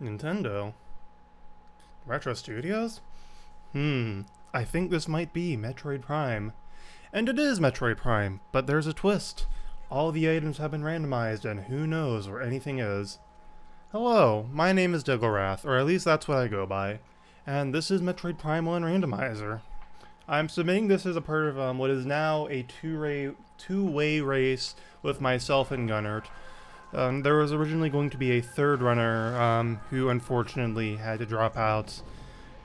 Nintendo. Retro Studios? I think this might be Metroid Prime. And it is Metroid Prime, but there's a twist. All the items have been randomized, and who knows where anything is. Hello, my name is Diggleраth, or at least that's what I go by. And this is Metroid Prime 1 Randomizer. I'm submitting this as a part of what is now a two-way race with myself and Gunnert. There was originally going to be a third runner who unfortunately had to drop out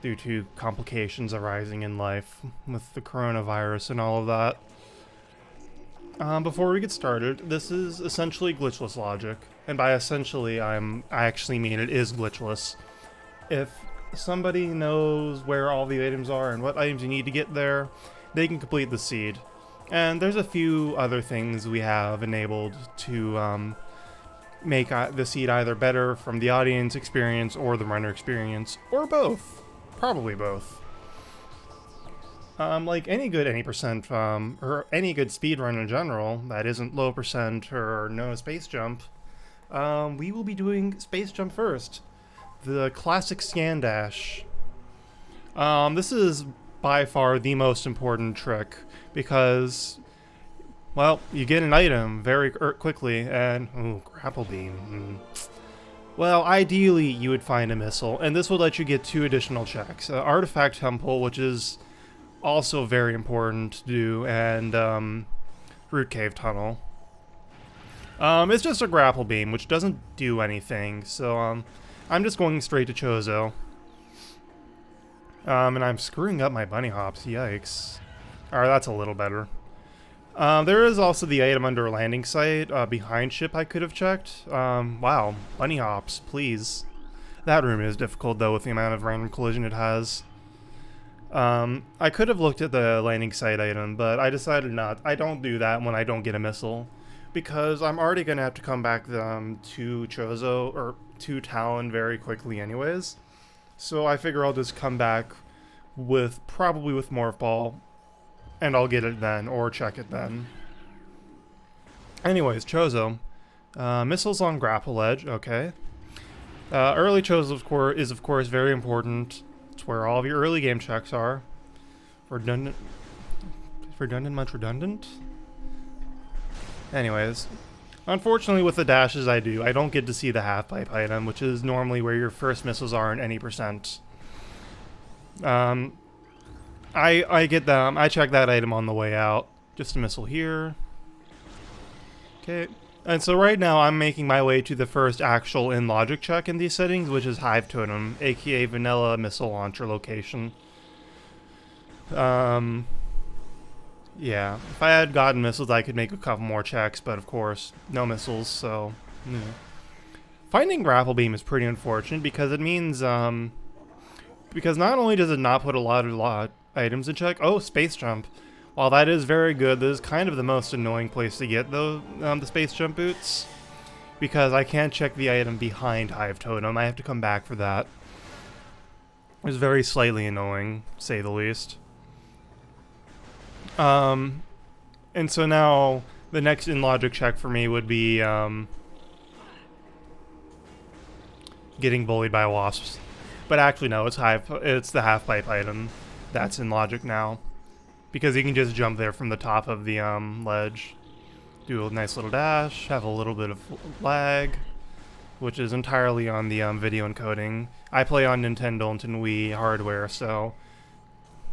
due to complications arising in life with the coronavirus and all of that. Before we get started, this is essentially glitchless logic, and by essentially I actually mean it is glitchless. If somebody knows where all the items are and what items you need to get there, they can complete the seed. And there's a few other things we have enabled to make the seed either better from the audience experience or the runner experience, or both. Probably both. Like any good any percent, or any good speedrun in general that isn't low percent or no space jump, we will be doing space jump first. The classic scan dash. This is by far the most important trick because, well, you get an item very quickly and, ooh, grapple beam. Well, ideally you would find a missile, and this would let you get 2 additional checks. Artifact Temple, which is also very important to do, and Root Cave Tunnel. It's just a grapple beam, which doesn't do anything, so I'm just going straight to Chozo. And I'm screwing up my bunny hops, yikes. Alright, that's a little better. There is also the item under landing site, behind ship I could have checked. Wow, bunny hops, please. That room is difficult though with the amount of random collision it has. I could have looked at the landing site item, but I decided not. I don't do that when I don't get a missile, because I'm already going to have to come back to Chozo, or to Talon very quickly anyways. So I figure I'll just come back probably with Morph Ball, and I'll get it then, or check it then. Anyways, Chozo. Missiles on Grapple Edge, okay. Early Chozo is of course very important. It's where all of your early game checks are. Redundant, much redundant? Anyways. Unfortunately with the dashes I don't get to see the half-pipe item, which is normally where your first missiles are in any percent. I get them. I check that item on the way out. Just a missile here. Okay. And so right now I'm making my way to the first actual in-logic check in these settings, which is Hive Totem, aka Vanilla Missile Launcher Location. Yeah. If I had gotten missiles, I could make a couple more checks, but of course, no missiles, so... Yeah. Finding Grapple Beam is pretty unfortunate because it means, because not only does it not put a lot of items in check. Oh, Space Jump. While that is very good, this is kind of the most annoying place to get the Space Jump boots, because I can't check the item behind Hive Totem. I have to come back for that. It's very slightly annoying, to say the least. And so now the next in-logic check for me would be getting bullied by wasps. But actually no, it's the half-pipe item that's in logic now, because you can just jump there from the top of the ledge, do a nice little dash, have a little bit of lag, which is entirely on the video encoding. I play on Nintendo and Wii hardware, so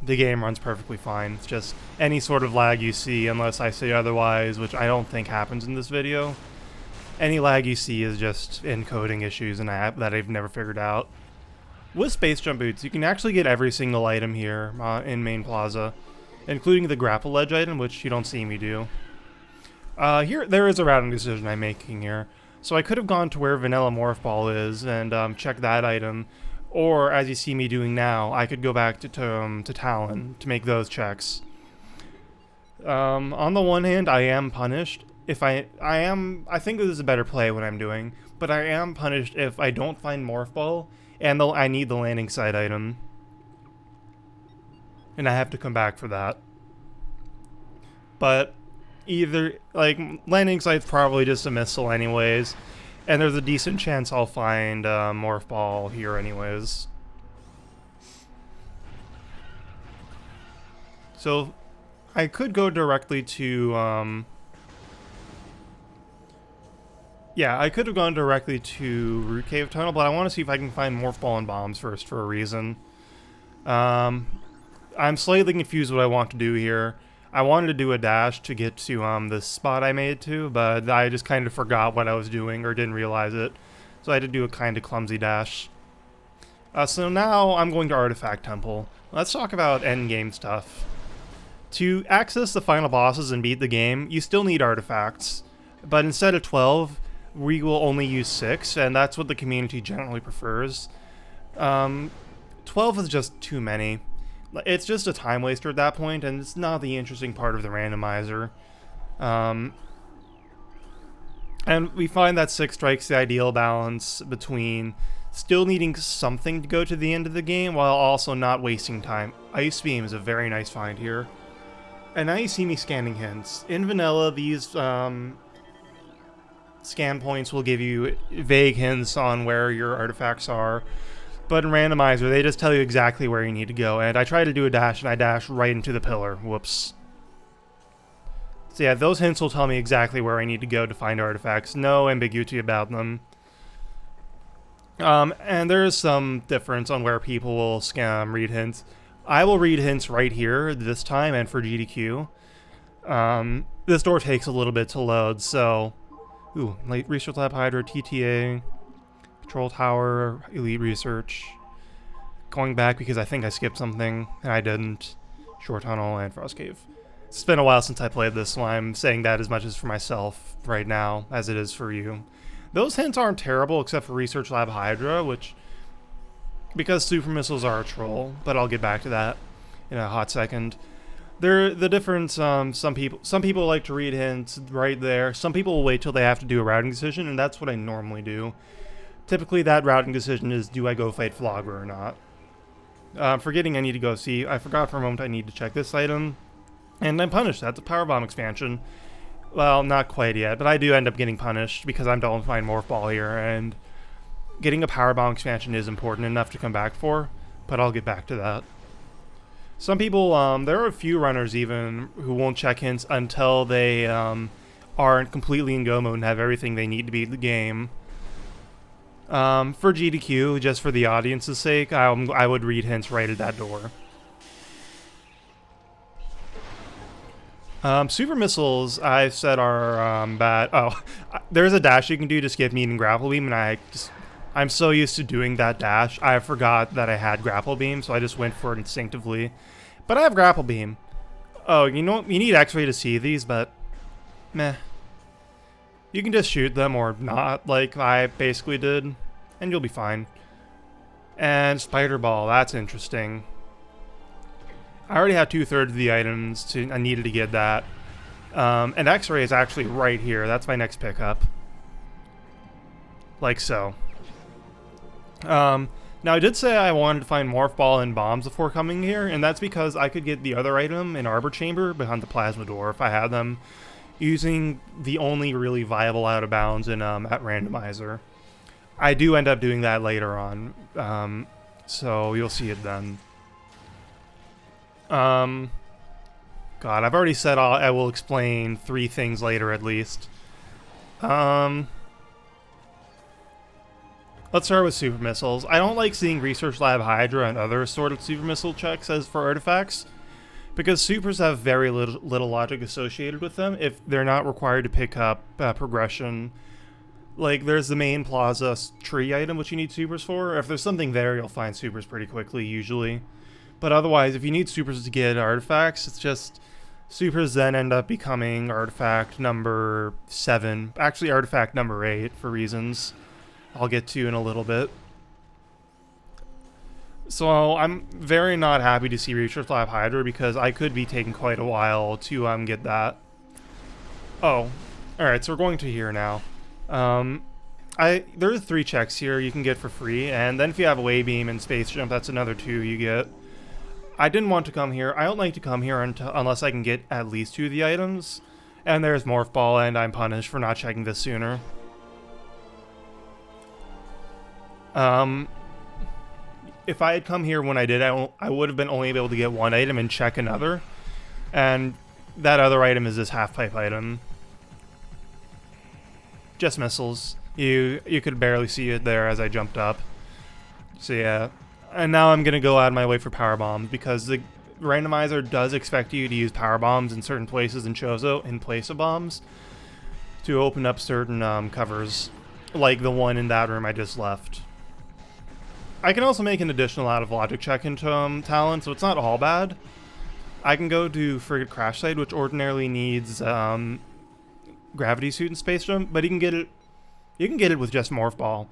the game runs perfectly fine. It's just any sort of lag you see, unless I say otherwise, which I don't think happens in this video. Any lag you see is just encoding issues that I've never figured out. With Space Jump Boots, you can actually get every single item here in Main Plaza, including the Grapple Ledge item, which you don't see me do. There is a routing decision I'm making here. So I could have gone to where Vanilla Morph Ball is and checked that item, or as you see me doing now, I could go back to Talon to make those checks. On the one hand, I am punished if I think this is a better play what I'm doing, but I am punished if I don't find Morph Ball and I need the landing site item, and I have to come back for that. But either, like, landing site's probably just a missile anyways, And there's a decent chance I'll find Morph Ball here anyways. So I could go directly to... yeah, I could have gone directly to Root Cave Tunnel, but I want to see if I can find Morph Ball and Bombs first for a reason. I'm slightly confused what I want to do here. I wanted to do a dash to get to this spot I made to, but I just kind of forgot what I was doing or didn't realize it. So I had to do a kind of clumsy dash. So now I'm going to Artifact Temple. Let's talk about endgame stuff. To access the final bosses and beat the game, you still need artifacts. But instead of 12, we will only use 6, and that's what the community generally prefers. 12 is just too many. It's just a time waster at that point, and it's not the interesting part of the randomizer. And we find that 6 strikes the ideal balance between still needing something to go to the end of the game while also not wasting time. Ice Beam is a very nice find here. And now you see me scanning hints. In vanilla, these scan points will give you vague hints on where your artifacts are. But in Randomizer, they just tell you exactly where you need to go. And I tried to do a dash, and I dashed right into the pillar. Whoops. So yeah, those hints will tell me exactly where I need to go to find artifacts. No ambiguity about them. And there is some difference on where people will read hints. I will read hints right here this time, and for GDQ. This door takes a little bit to load, so... Ooh, Late Research Lab Hydra, TTA, Control Tower, Elite Research. Going back because I think I skipped something, and I didn't. Shore Tunnel and Frost Cave. It's been a while since I played this, so I'm saying that as much as for myself right now, as it is for you. Those hints aren't terrible, except for Research Lab Hydra, which... because super missiles are a troll, but I'll get back to that in a hot second. The difference, some people like to read hints right there. Some people will wait till they have to do a routing decision, and that's what I normally do. Typically that routing decision is, do I go fight Flogger or not? Forgetting I need to go see, I forgot for a moment I need to check this item. And I'm punished, that's a Power Bomb expansion. Well, not quite yet, but I do end up getting punished because I'm don't find Morph Ball here, and getting a Power Bomb expansion is important enough to come back for, but I'll get back to that. Some people, there are a few runners even who won't check hints until they aren't completely in go mode and have everything they need to beat the game. For GDQ, just for the audience's sake, I would read hints right at that door. Super missiles, I've said are bad. Oh, there's a dash you can do to skip Meat and Grapple Beam, and I'm so used to doing that dash, I forgot that I had Grapple Beam, so I just went for it instinctively. But I have Grapple Beam. Oh, you know, you need X-Ray to see these, but meh. You can just shoot them or not, like I basically did, and you'll be fine. And Spider Ball, that's interesting. I already have 2/3 of the items, I needed to get that. And X-Ray is actually right here, that's my next pickup. Like so. Now I did say I wanted to find Morph Ball and Bombs before coming here, and that's because I could get the other item in Arbor Chamber behind the Plasma Door if I had them, using the only really viable out of bounds in at Randomizer. I do end up doing that later on, so you'll see it then. God, I've already said I will explain 3 things later at least. Let's start with super missiles. I don't like seeing Research Lab Hydra and other sort of super missile checks as for artifacts, because supers have very little logic associated with them if they're not required to pick up progression. Like, there's the main plaza tree item which you need supers for. If there's something there, you'll find supers pretty quickly, usually. But otherwise, if you need supers to get artifacts, it's just... supers then end up becoming artifact number 7. Actually, artifact number 8, for reasons I'll get to in a little bit. So I'm very not happy to see Research Lab Hydra because I could be taking quite a while to get that. Oh, alright, so we're going to here now. There's 3 checks here you can get for free, and then if you have a Wave Beam and Space Jump, that's another 2 you get. I didn't want to come here. I don't like to come here unless I can get at least 2 of the items. And there's Morph Ball, and I'm punished for not checking this sooner. Um, if I had come here when I did, I would have been only able to get one item and check another. And that other item is this half-pipe item. Just missiles. You could barely see it there as I jumped up. So yeah. And now I'm going to go out of my way for power bombs because the randomizer does expect you to use power bombs in certain places in Chozo in place of bombs to open up certain covers, like the one in that room I just left. I can also make an additional out of logic check into talent, so it's not all bad. I can go to Frigate Crash Site, which ordinarily needs gravity suit and space jump, but you can get it with just morph ball.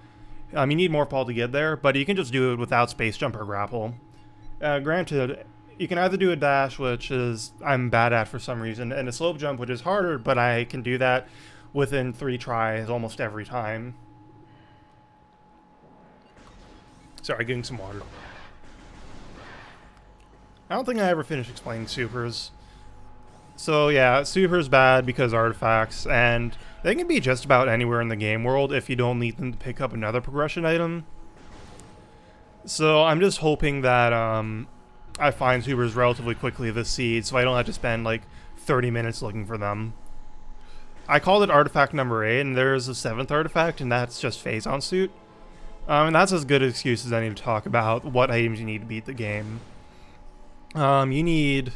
You need morph ball to get there, but you can just do it without space jump or grapple. Granted, you can either do a dash, which is I'm bad at for some reason, and a slope jump, which is harder, but I can do that within 3 tries almost every time. Sorry, getting some water. I don't think I ever finished explaining supers. So yeah, supers bad because artifacts, and they can be just about anywhere in the game world if you don't need them to pick up another progression item. So I'm just hoping that I find supers relatively quickly this seed, so I don't have to spend like 30 minutes looking for them. I called it artifact number 8, and there's a 7th artifact, and that's just Phazon suit. And that's as good an excuse as any to talk about what items you need to beat the game. You need,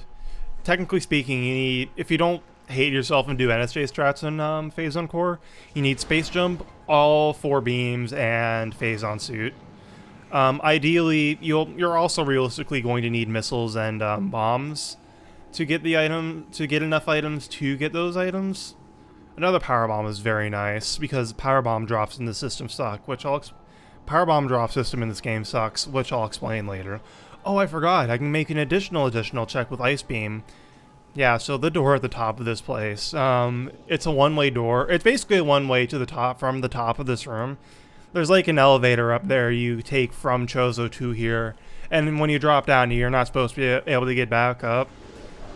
technically speaking, if you don't hate yourself and do NSJ strats in Phazon Core, you need Space Jump, all 4 beams, and Phazon suit. Ideally, you're also realistically going to need missiles and bombs to get enough items to get those items. Another power bomb is very nice because power bomb drops in the system suck, power bomb drop system in this game sucks, which I'll explain later. Oh, I forgot. I can make an additional check with Ice Beam. Yeah, so the door at the top of this place. It's a one-way door. It's basically a one-way to the top from the top of this room. There's like an elevator up there you take from Chozo to here, and when you drop down, you're not supposed to be able to get back up.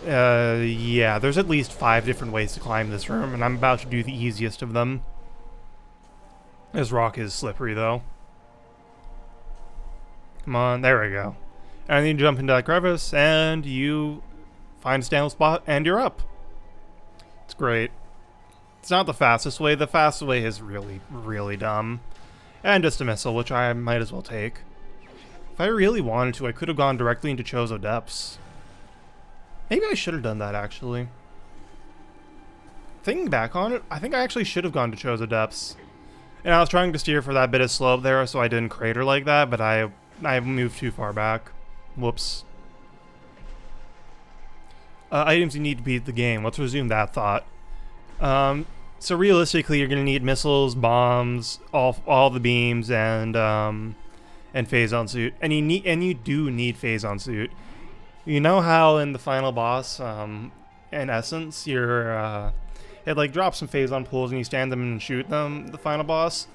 Yeah, there's at least 5 different ways to climb this room, and I'm about to do the easiest of them. This rock is slippery, though. Come on, there we go. And then you jump into that crevice, and you find a standable spot, and you're up. It's great. It's not the fastest way. The fastest way is really, really dumb. And just a missile, which I might as well take. If I really wanted to, I could have gone directly into Chozo Depths. Maybe I should have done that, actually. Thinking back on it, I think I actually should have gone to Chozo Depths. And I was trying to steer for that bit of slope there, so I didn't crater like that, but I moved too far back. Whoops. Items you need to beat the game. Let's resume that thought. So realistically, you're gonna need missiles, bombs, all the beams, and Phazon suit. And you do need Phazon suit. You know how in the final boss, in essence, it like drops some Phazon pools and you stand them and shoot them. The final boss.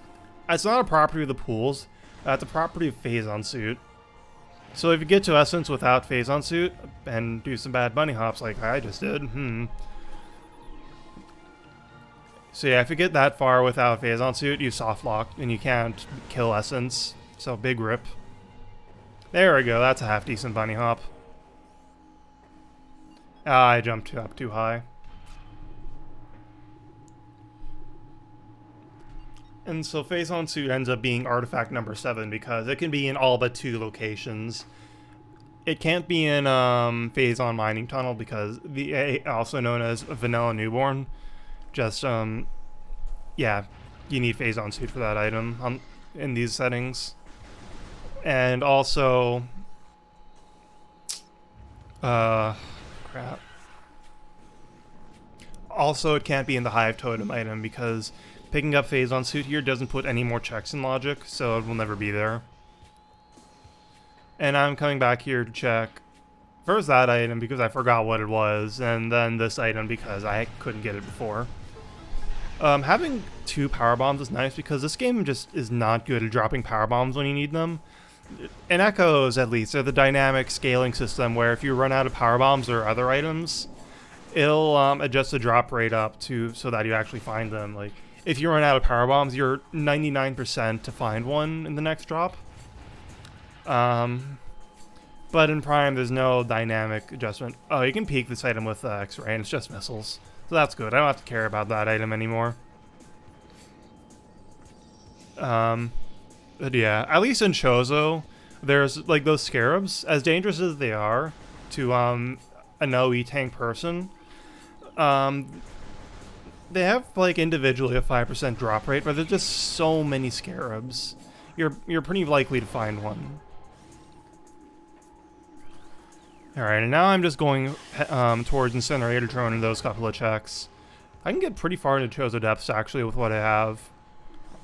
It's not a property of the pools. It's a property of Phazon suit. So if you get to essence without Phazon suit and do some bad bunny hops like I just did, So yeah, if you get that far without Phazon suit, you soft lock and you can't kill essence. So big rip. There we go. That's a half decent bunny hop. I jumped up too high. And so Phazon suit ends up being artifact number 7 because it can be in all but 2 locations. It can't be in Phazon mining tunnel because also known as vanilla newborn. Just yeah, you need Phazon suit for that item in these settings. And also crap. Also, it can't be in the Hive Totem item because picking up Phazon suit here doesn't put any more checks in logic, so it will never be there. And I'm coming back here to check first that item because I forgot what it was, and then this item because I couldn't get it before. Having 2 power bombs is nice because this game just is not good at dropping power bombs when you need them. In Echoes, at least, they're the dynamic scaling system where if you run out of power bombs or other items, it'll adjust the drop rate up so that you actually find them. Like, if you run out of power bombs, you're 99% to find one in the next drop. But in Prime, there's no dynamic adjustment. Oh, you can peek this item with X-ray, and it's just missiles. So that's good. I don't have to care about that item anymore. But yeah, at least in Chozo, there's like those scarabs, as dangerous as they are to a no-E tank person. They have like individually a 5% drop rate, but there's just so many scarabs. You're pretty likely to find one. Alright, and now I'm just going towards Incinerator Drone and those couple of checks. I can get pretty far into Chozo Depths, actually, with what I have.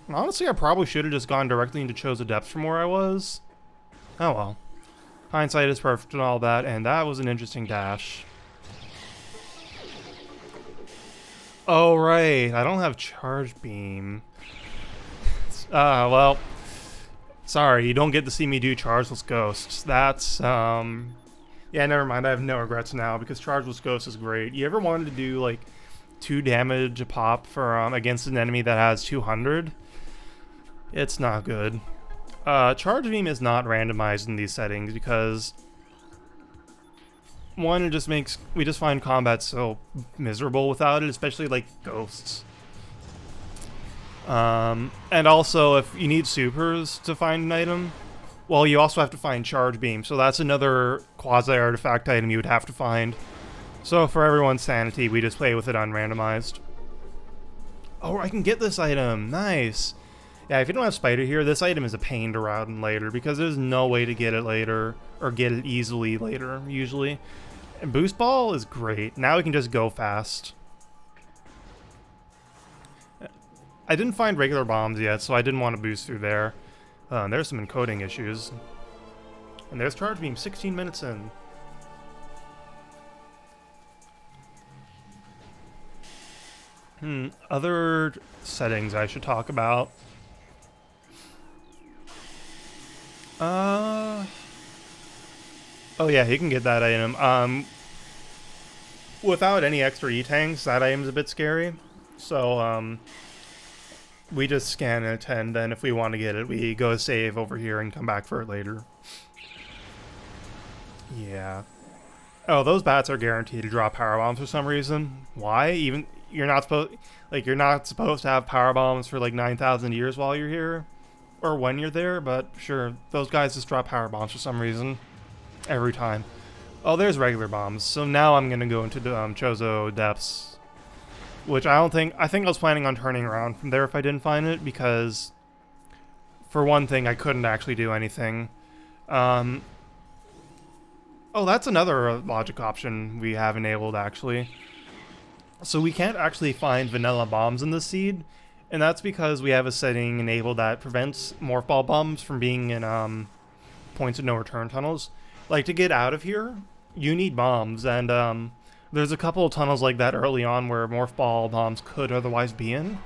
And honestly, I probably should have just gone directly into Chozo Depths from where I was. Oh well. Hindsight is perfect and all that, and that was an interesting dash. Oh, right. I don't have Charge Beam. Well. Sorry, you don't get to see me do Chargeless Ghosts. That's, yeah, never mind. I have no regrets now because Chargeless Ghost is great. You ever wanted to do like 2 damage a pop for against an enemy that has 200? It's not good. Charge Beam is not randomized in these settings because one, it just makes we just find combat so miserable without it, especially like ghosts. And also, if you need supers to find an item, well, you also have to find Charge Beam, so that's another quasi-artifact item you would have to find. So for everyone's sanity, we just play with it unrandomized. Oh, I can get this item! Nice! Yeah, if you don't have Spider here, this item is a pain to route in later, because there's no way to get it later, or get it easily later, usually. And Boost Ball is great. Now we can just go fast. I didn't find regular bombs yet, so I didn't want to boost through there. There's some encoding issues. And there's Charge Beam 16 minutes in. Other settings I should talk about. Oh yeah, you can get that item. Without any extra E-tanks, that item's a bit scary. So, we just scan it, and then if we want to get it, we go save over here and come back for it later. Yeah. Oh, those bats are guaranteed to drop power bombs for some reason. Why? Even you're not supposed to have power bombs for like 9,000 years while you're here, or when you're there. But sure, those guys just drop power bombs for some reason every time. Oh, there's regular bombs. So now I'm gonna go into the Chozo Depths. Which I think I was planning on turning around from there if I didn't find it, because for one thing, I couldn't actually do anything. Oh, that's another logic option we have enabled, actually. So we can't actually find vanilla bombs in the seed, and that's because we have a setting enabled that prevents morph ball bombs from being in points of no return tunnels. Like, to get out of here, you need bombs, and there's a couple of tunnels like that early on where morph ball bombs could otherwise be in.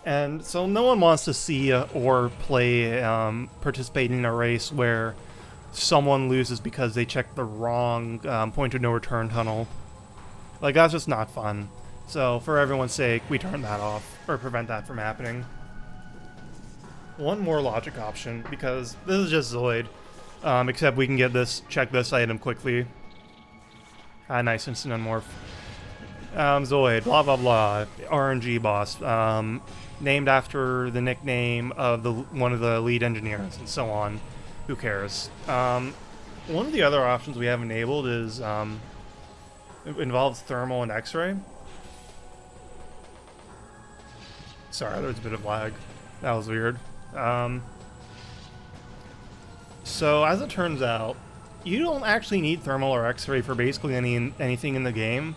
And so no one wants to see or play, participate in a race where someone loses because they checked the wrong point of no return tunnel. Like, that's just not fun. So for everyone's sake, we turn that off, or prevent that from happening. One more logic option, because this is just Zoid, except we can check this item quickly. Nice instant unmorph. Zoid, blah blah blah, RNG boss, named after the nickname of one of the lead engineers, and so on. Who cares? One of the other options we have enabled is, it involves thermal and X-ray. Sorry, there's a bit of lag. That was weird. So as it turns out, you don't actually need thermal or X-ray for basically anything in the game.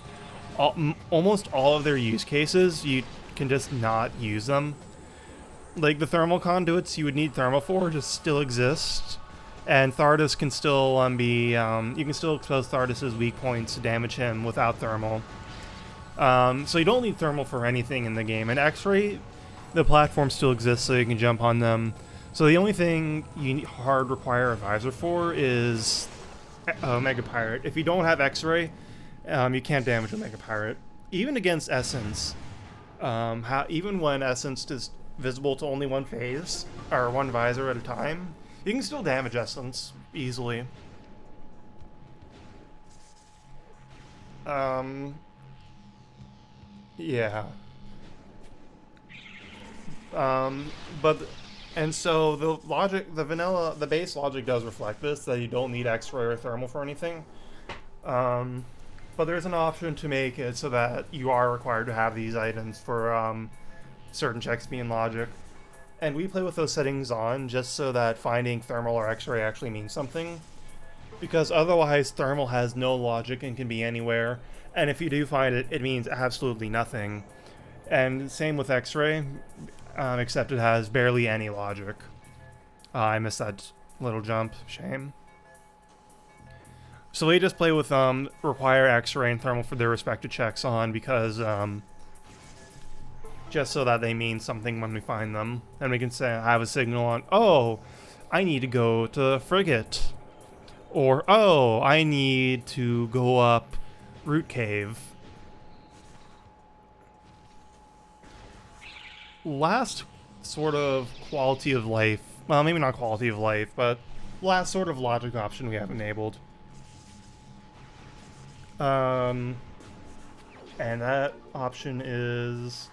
Almost all of their use cases, you can just not use them. Like the thermal conduits you would need thermal for just still exist, and Thardus can still you can still expose Thardus's weak points to damage him without thermal. So you don't need thermal for anything in the game. And X-ray, the platform still exists, so you can jump on them. So the only thing you hard require a visor for is Mega Pirate. If you don't have X-ray, you can't damage a Mega Pirate. Even against Essence, Even when Essence is visible to only one phase, or one visor at a time, you can still damage Essence easily. Yeah. But and so the logic, the base logic does reflect this, that you don't need X-ray or thermal for anything. But there's an option to make it so that you are required to have these items for certain checks being logic. And we play with those settings on just so that finding thermal or X-ray actually means something. Because otherwise thermal has no logic and can be anywhere. And if you do find it, it means absolutely nothing. And same with X-ray, except it has barely any logic. I missed that little jump, shame. So we just play with require X-ray and thermal for their respective checks on because just so that they mean something when we find them. And we can say, have a signal on, oh, I need to go to the frigate. Or, oh, I need to go up Root Cave. Last sort of quality of life, well, maybe not quality of life, but last sort of logic option we have enabled. And that option is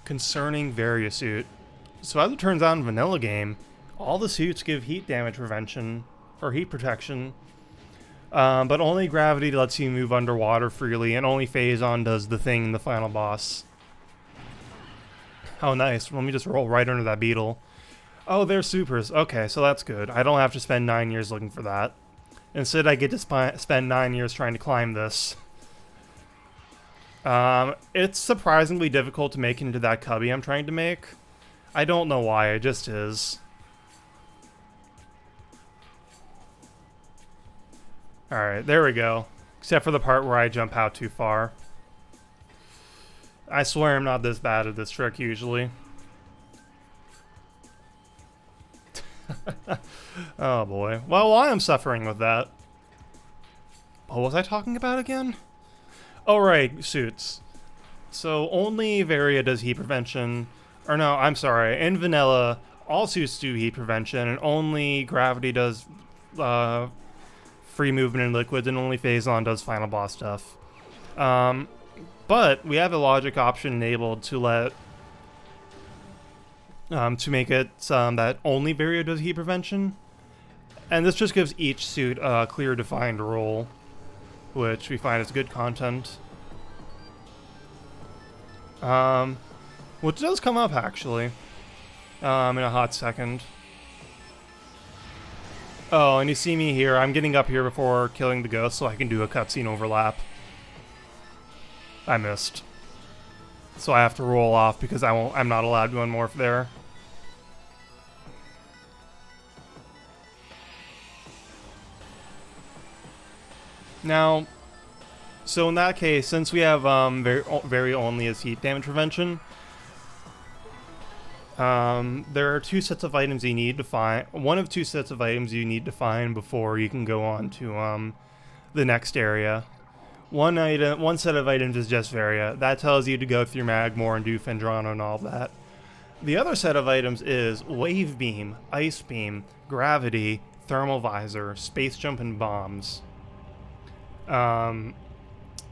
concerning various suit. So as it turns out in vanilla game, all the suits give heat damage prevention or heat protection, but only gravity lets you move underwater freely, and only Phazon does the thing in the final boss. Oh, nice. Let me just roll right under that beetle. Oh, they're supers. Okay, so that's good. I don't have to spend 9 years looking for that. Instead, I get to spend 9 years trying to climb this. It's surprisingly difficult to make into that cubby I'm trying to make. I don't know why, it just is. Alright, there we go. Except for the part where I jump out too far. I swear I'm not this bad at this trick usually. Oh boy. Well, I am suffering with that. What was I talking about again? Oh right, suits. So only Varia does heat prevention. Or no, I'm sorry. In vanilla, all suits do heat prevention, and only gravity does free movement in liquids, and only Phazon does final boss stuff. But we have a logic option enabled to let to make it that only Varia does heat prevention, and this just gives each suit a clear defined role, which we find is good content. Which does come up actually in a hot second. Oh, and you see me here. I'm getting up here before killing the ghost so I can do a cutscene overlap. I missed. So I have to roll off because I'm not allowed to go more there. Now, so in that case, since we have very only as heat damage prevention, there are two sets of items you need to find. One of two sets of items you need to find before you can go on to the next area. One set of items is just Varia. That tells you to go through Magmore and do Fendrano and all that. The other set of items is Wave Beam, Ice Beam, Gravity, Thermal Visor, Space Jump, and Bombs. And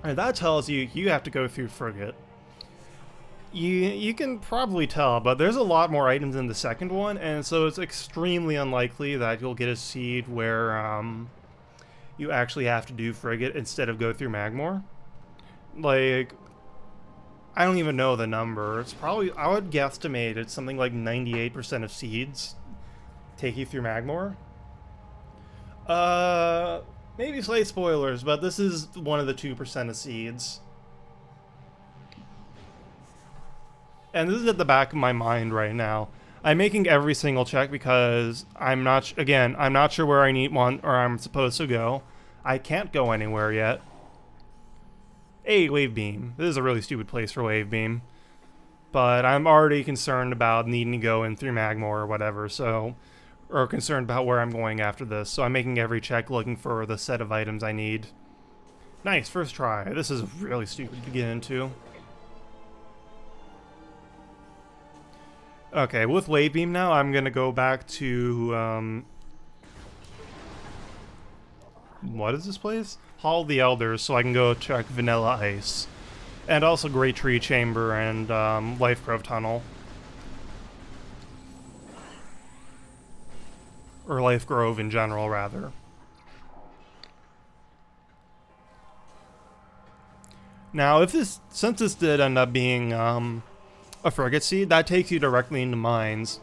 that tells you have to go through Frigate. You can probably tell, but there's a lot more items in the second one, and so it's extremely unlikely that you'll get a seed where you actually have to do Frigate instead of go through Magmore. Like, I don't even know the number. It's probably, I would guesstimate it's something like 98% of seeds take you through Magmore. Maybe slight spoilers, but this is one of the 2% of seeds. And this is at the back of my mind right now. I'm making every single check because I'm not sure where I need one or I'm supposed to go. I can't go anywhere yet. Hey, Wave Beam. This is a really stupid place for Wave Beam. But I'm already concerned about needing to go in through Magmore or whatever, or concerned about where I'm going after this. So I'm making every check looking for the set of items I need. Nice, first try. This is really stupid to get into. Okay, with Wave Beam now, I'm gonna go back to, what is this place? Hall of the Elders, so I can go check Vanilla Ice. And also Great Tree Chamber and, Life Grove Tunnel. Or Life Grove in general, rather. Now, since this did end up being, a Frigate Seed, that takes you directly into mines.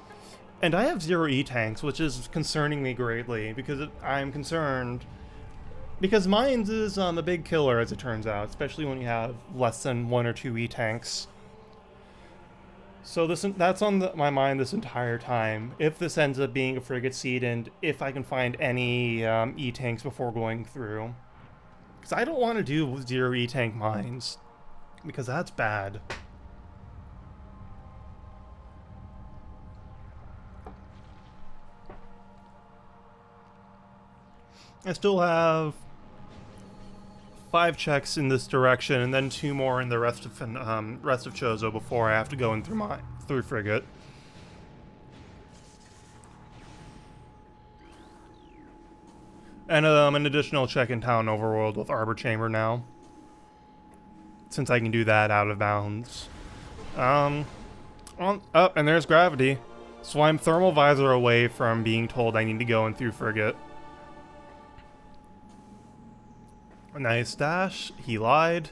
And I have 0 E-Tanks, which is concerning me greatly, because I'm concerned. Because mines is a big killer, as it turns out, especially when you have less than 1 or 2 E-Tanks. So that's on my mind this entire time. If this ends up being a Frigate Seed, and if I can find any E-Tanks before going through. Because I don't want to do 0 E-Tank mines, because that's bad. I still have 5 checks in this direction, and then 2 more in the rest of Chozo before I have to go in through Frigate. And an additional check in Town Overworld with Arbor Chamber now, since I can do that out of bounds. And there's Gravity. So I'm Thermal Visor away from being told I need to go in through Frigate. Nice dash. He lied.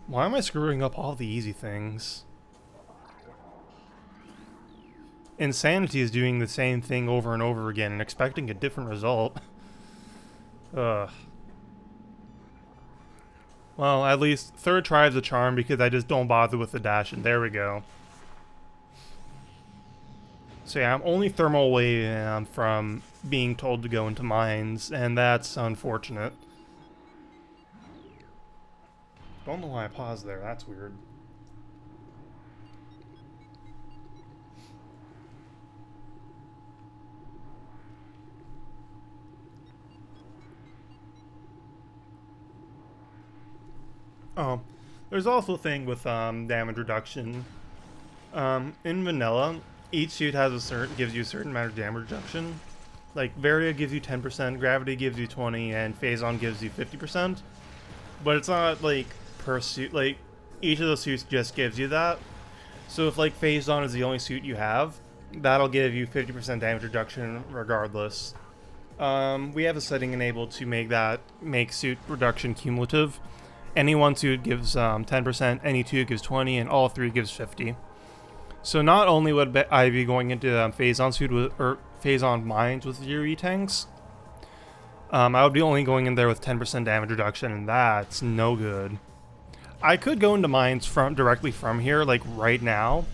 Why am I screwing up all the easy things? Insanity is doing the same thing over and over again and expecting a different result. Ugh. Well, at least third try is a charm because I just don't bother with the dash, and there we go. So yeah, I'm only thermal away from being told to go into mines, and that's unfortunate. Don't know why I paused there, that's weird. Oh, there's also a thing with damage reduction. In vanilla, each suit has gives you a certain amount of damage reduction. Like Varia gives you 10%, Gravity gives you 20%, and Phazon gives you 50%. But it's not like per suit. Like each of those suits just gives you that. So if like Phazon is the only suit you have, that'll give you 50% damage reduction regardless. We have a setting enabled to make suit reduction cumulative. Any one suit gives 10%, any 2 gives 20%, and all 3 gives 50%. So not only would I be going into Phazon suit or Phazon mines with 0 E-Tanks, I would be only going in there with 10% damage reduction, and that's no good. I could go into mines directly from here, like right now,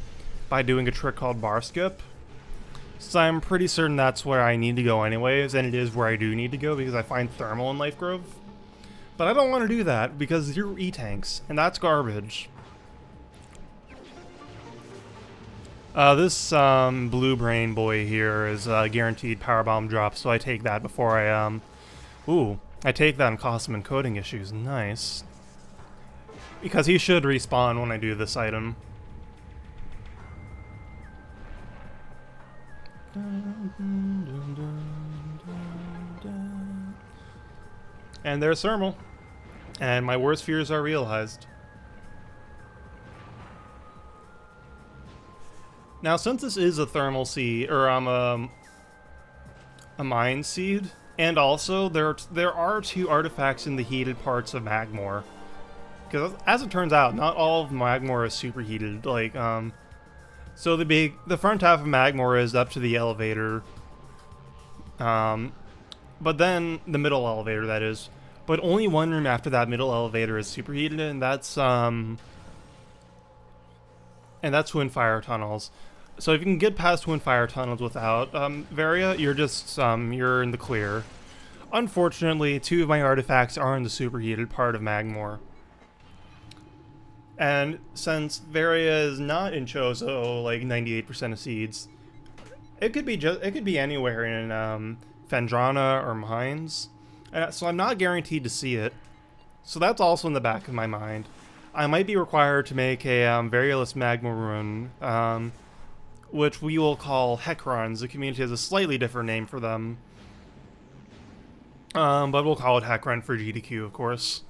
by doing a trick called bar skip. So I'm pretty certain that's where I need to go anyways, and it is where I do need to go because I find thermal in Life Grove. But I don't want to do that because 0 E-Tanks, and that's garbage. This blue brain boy here is guaranteed power bomb drop, so I take that before I I take that and cost him encoding issues. Nice. Because he should respawn when I do this item. And there's thermal. And my worst fears are realized. Now, since this is a thermal seed, or a mine seed, and also there are 2 artifacts in the heated parts of Magmor. Because as it turns out, not all of Magmor is superheated. Like, so the front half of Magmor is up to the elevator. But then the middle elevator, that is. But only one room after that middle elevator is superheated, and that's Twin Fire Tunnels. So if you can get past Twin Fire Tunnels without Varia, you're just you're in the clear. Unfortunately, 2 of my artifacts are in the superheated part of Magmor. And since Varia is not in Chozo, like 98% of seeds, it could be anywhere in Phendrana or Mines. So I'm not guaranteed to see it. So that's also in the back of my mind. I might be required to make a variolous magma rune, which we will call heck runs. The community has a slightly different name for them, but we'll call it heck run for GDQ, of course.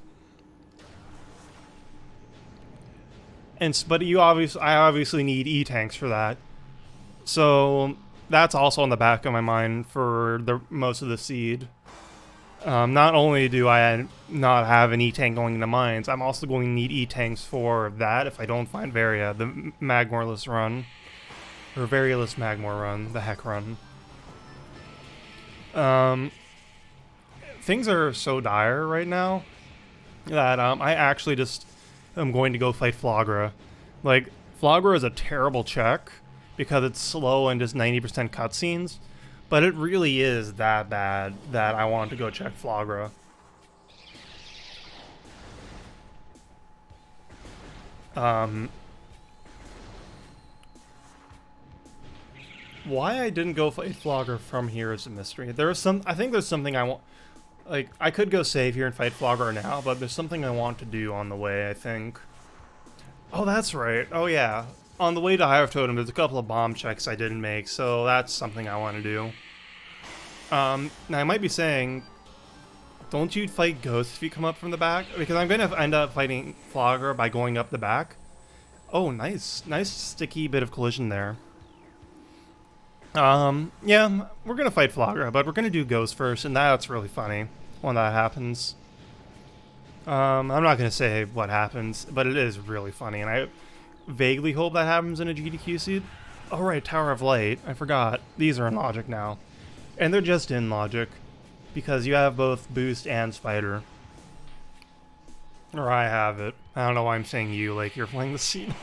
But I obviously need E-tanks for that, so that's also on the back of my mind for most of the seed. Not only do I not have an E-tank going into mines, I'm also going to need E-tanks for that if I don't find Varia, the Magmorless run. Or Variolous Magmor run, the heck run. Things are so dire right now that I actually just am going to go fight Flagra. Like, Flagra is a terrible check because it's slow and just 90% cutscenes. But it really is that bad that I want to go check Flagra. Why I didn't go fight Flagra from here is a mystery. I think there's something I want. Like, I could go save here and fight Flagra now, but there's something I want to do on the way, I think. Oh, that's right. Oh, yeah. On the way to Hive Totem, there's a couple of bomb checks I didn't make, so that's something I want to do. Now, I might be saying, don't you fight ghosts if you come up from the back? Because I'm going to end up fighting Flagra by going up the back. Oh, nice. Nice sticky bit of collision there. Yeah, we're going to fight Flagra, but we're going to do ghosts first, and that's really funny when that happens. I'm not going to say what happens, but it is really funny, and I vaguely hope that happens in a GDQ seed. Oh, right, Tower of Light. I forgot. These are in Logic now. And they're just in Logic, because you have both Boost and Spider. Or I have it. I don't know why I'm saying you, like you're playing the seed.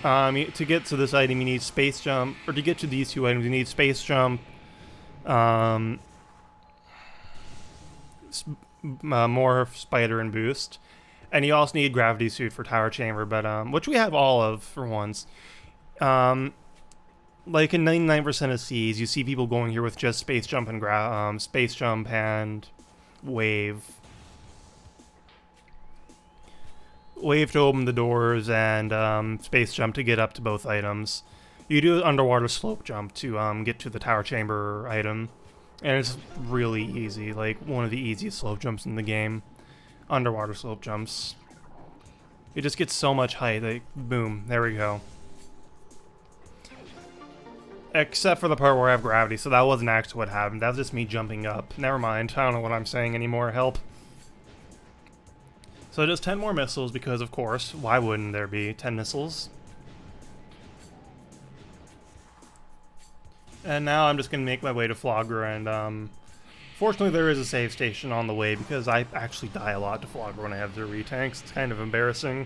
To get to this item, you need Space Jump, or to get to these two items, you need Space Jump, more Spider and Boost. And you also need Gravity Suit for Tower Chamber, but which we have all of for once. Like in 99% of Cs, you see people going here with just Space Jump and Space Jump and Wave. Wave to open the doors and Space Jump to get up to both items. You do Underwater Slope Jump to get to the Tower Chamber item. And it's really easy, like one of the easiest slope jumps in the game. Underwater slope jumps. It just gets so much height, like, boom, there we go. Except for the part where I have gravity, so that wasn't actually what happened. That was just me jumping up. Never mind, I don't know what I'm saying anymore, help. So just 10 more missiles, because of course, why wouldn't there be 10 missiles? And now I'm just going to make my way to Flagra, and fortunately there is a save station on the way, because I actually die a lot to Flagra when I have 0 tanks. It's kind of embarrassing.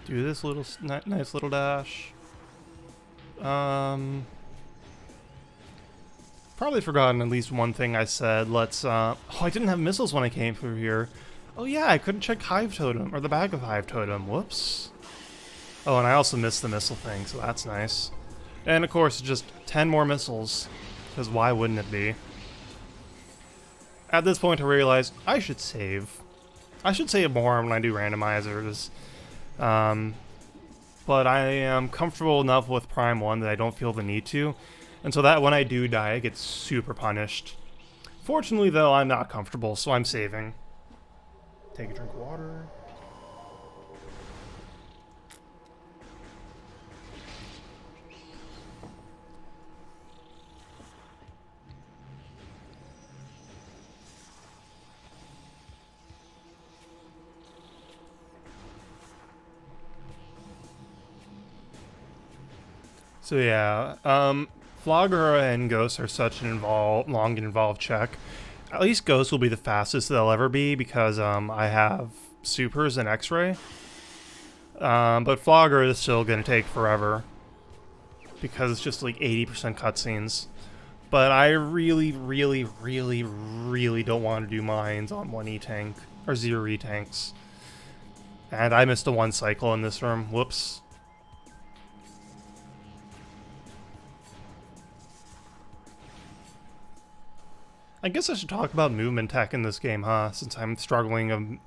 Do this little nice little dash. Probably forgotten at least one thing I said. Let's oh, I didn't have missiles when I came through here. Oh yeah, I couldn't check Hive Totem or the bag of Hive Totem. Whoops. Oh, and I also missed the missile thing, so that's nice. And of course, just 10 more missiles, because why wouldn't it be? At this point, I realized I should save. I should save more when I do randomizers. But I am comfortable enough with Prime 1 that I don't feel the need to, and so that when I do die, I get super punished. Fortunately, though, I'm not comfortable, so I'm saving. Take a drink of water. So yeah, Flagra and Ghost are such an long and involved check. At least Ghost will be the fastest they'll ever be because I have Supers and X-Ray. But Flogger is still going to take forever because it's just like 80% cutscenes. But I really, really, really, really don't want to do mines on 1E tank or 0E tanks. And I missed the one cycle in this room. Whoops. I guess I should talk about movement tech in this game, huh? Since I'm struggling,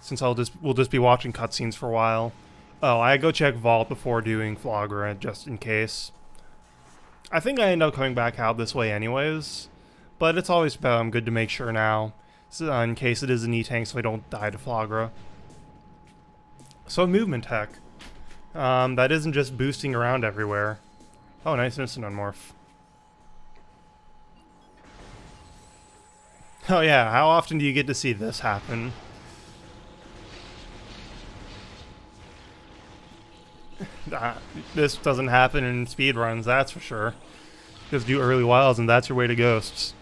since we'll just be watching cutscenes for a while. Oh, I go check Vault before doing Flogger, just in case. I think I end up coming back out this way anyways, but it's always good to make sure now, so, in case it is an E-tank, so I don't die to Flagra. So movement tech. That isn't just boosting around everywhere. Oh, nice instant unmorph. Oh yeah, how often do you get to see this happen? This doesn't happen in speedruns, that's for sure. Just do early wilds and that's your way to ghosts.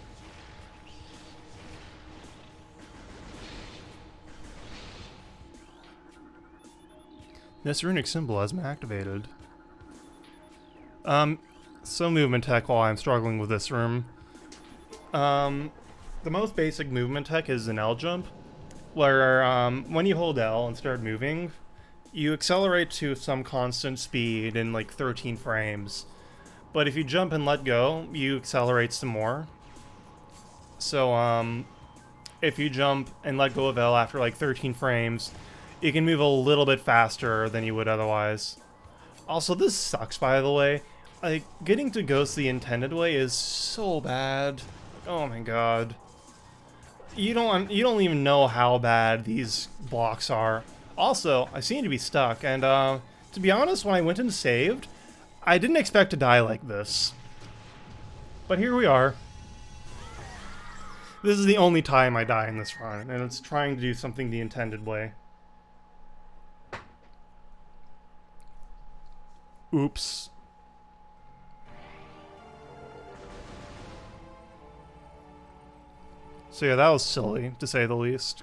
This runic symbol has been activated. So movement tech while I'm struggling with this room. The most basic movement tech is an L jump, where when you hold L and start moving, you accelerate to some constant speed in like 13 frames. But if you jump and let go, you accelerate some more. So if you jump and let go of L after like 13 frames, you can move a little bit faster than you would otherwise. Also, this sucks, by the way. Like, getting to ghost the intended way is so bad. Oh my god. You don't even know how bad these blocks are. Also, I seem to be stuck, and to be honest, when I went and saved, I didn't expect to die like this. But here we are. This is the only time I die in this run, and it's trying to do something the intended way. Oops. So yeah, that was silly, to say the least.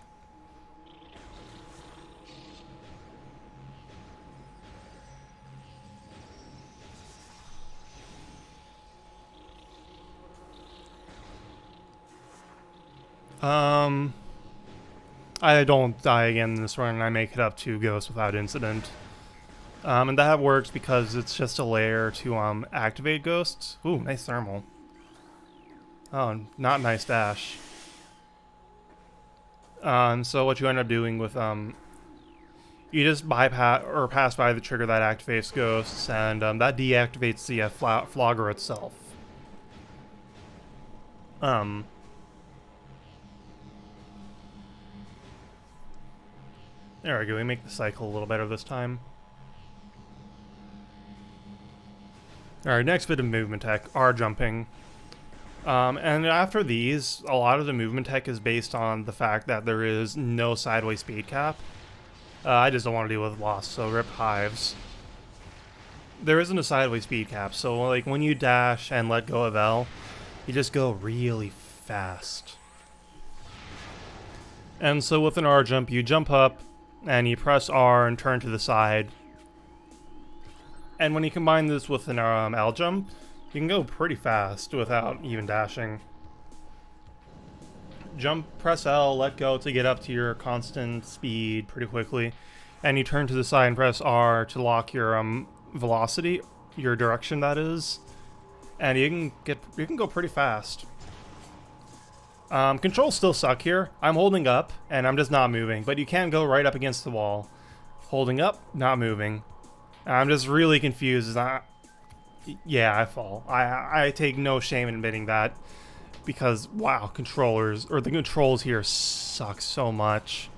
I don't die again in this run, and I make it up to Ghost without incident. And that works because it's just a layer to activate ghosts. Ooh, nice thermal. Oh, not nice dash. So what you end up doing with you just bypass or pass by the trigger that activates ghosts, and that deactivates the Flogger itself. There we go. We make the cycle a little better this time. Alright, next bit of movement tech, R jumping. And after these, a lot of the movement tech is based on the fact that there is no sideways speed cap. I just don't want to deal with loss, so rip hives. There isn't a sideways speed cap, so like when you dash and let go of L, you just go really fast. And so with an R jump, you jump up, and you press R and turn to the side. And when you combine this with an L jump, you can go pretty fast without even dashing. Jump, press L, let go to get up to your constant speed pretty quickly. And you turn to the side and press R to lock your velocity, your direction that is. And you can go pretty fast. Controls still suck here. I'm holding up, and I'm just not moving. But you can go right up against the wall. Holding up, not moving. I'm just really confused. Yeah, I fall. I take no shame in admitting that. Because, wow, the controls here suck so much.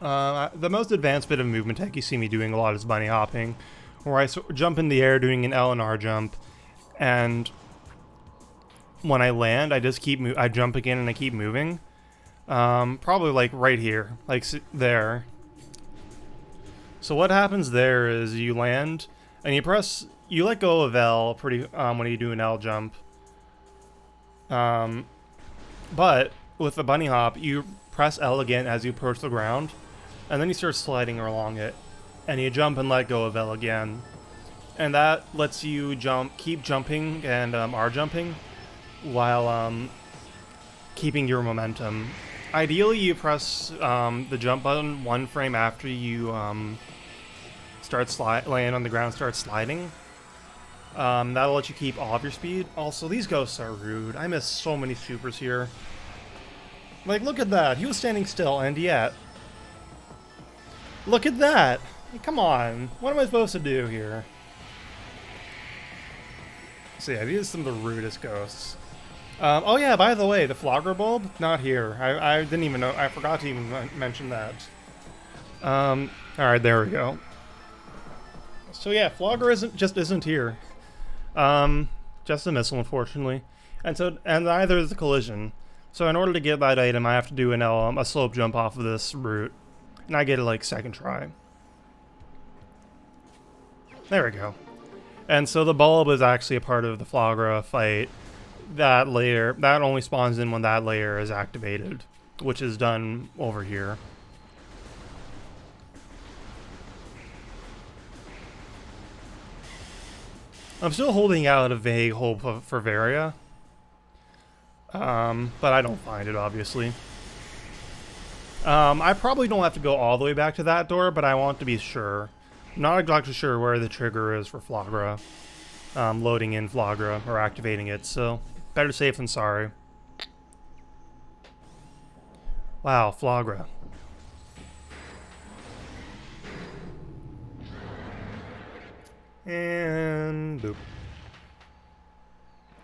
The most advanced bit of movement tech you see me doing a lot is bunny hopping. Where I jump in the air doing an L and R jump. And when I land, I just I jump again and I keep moving. Probably like right here, like there. So what happens there is you land and you let go of L when you do an L jump. But with the bunny hop, you press L again as you approach the ground, and then you start sliding along it, and you jump and let go of L again, and that lets you keep jumping and R jumping while keeping your momentum. Ideally, you press the jump button 1 frame after you laying on the ground, start sliding. That'll let you keep all of your speed. Also, these ghosts are rude. I miss so many supers here. Like, look at that. He was standing still, and yet... Look at that! Come on. What am I supposed to do here? So yeah, these are some of the rudest ghosts. Oh yeah, by the way, the flogger bulb, not here. I didn't even know. I forgot to even mention that. Alright, there we go. So yeah, flogger isn't here. Just a missile, unfortunately. And neither is the collision. So in order to get that item, I have to do a slope jump off of this route. And I get it like second try. There we go. And so the bulb is actually a part of the Flagra fight. That only spawns in when that layer is activated, which is done over here. I'm still holding out a vague hope for Varia. But I don't find it, obviously. I probably don't have to go all the way back to that door, but I want to be sure. I'm not exactly sure where the trigger is for Flagra. Loading in Flagra, or activating it, so better safe than sorry. Wow, Flagra. And boop.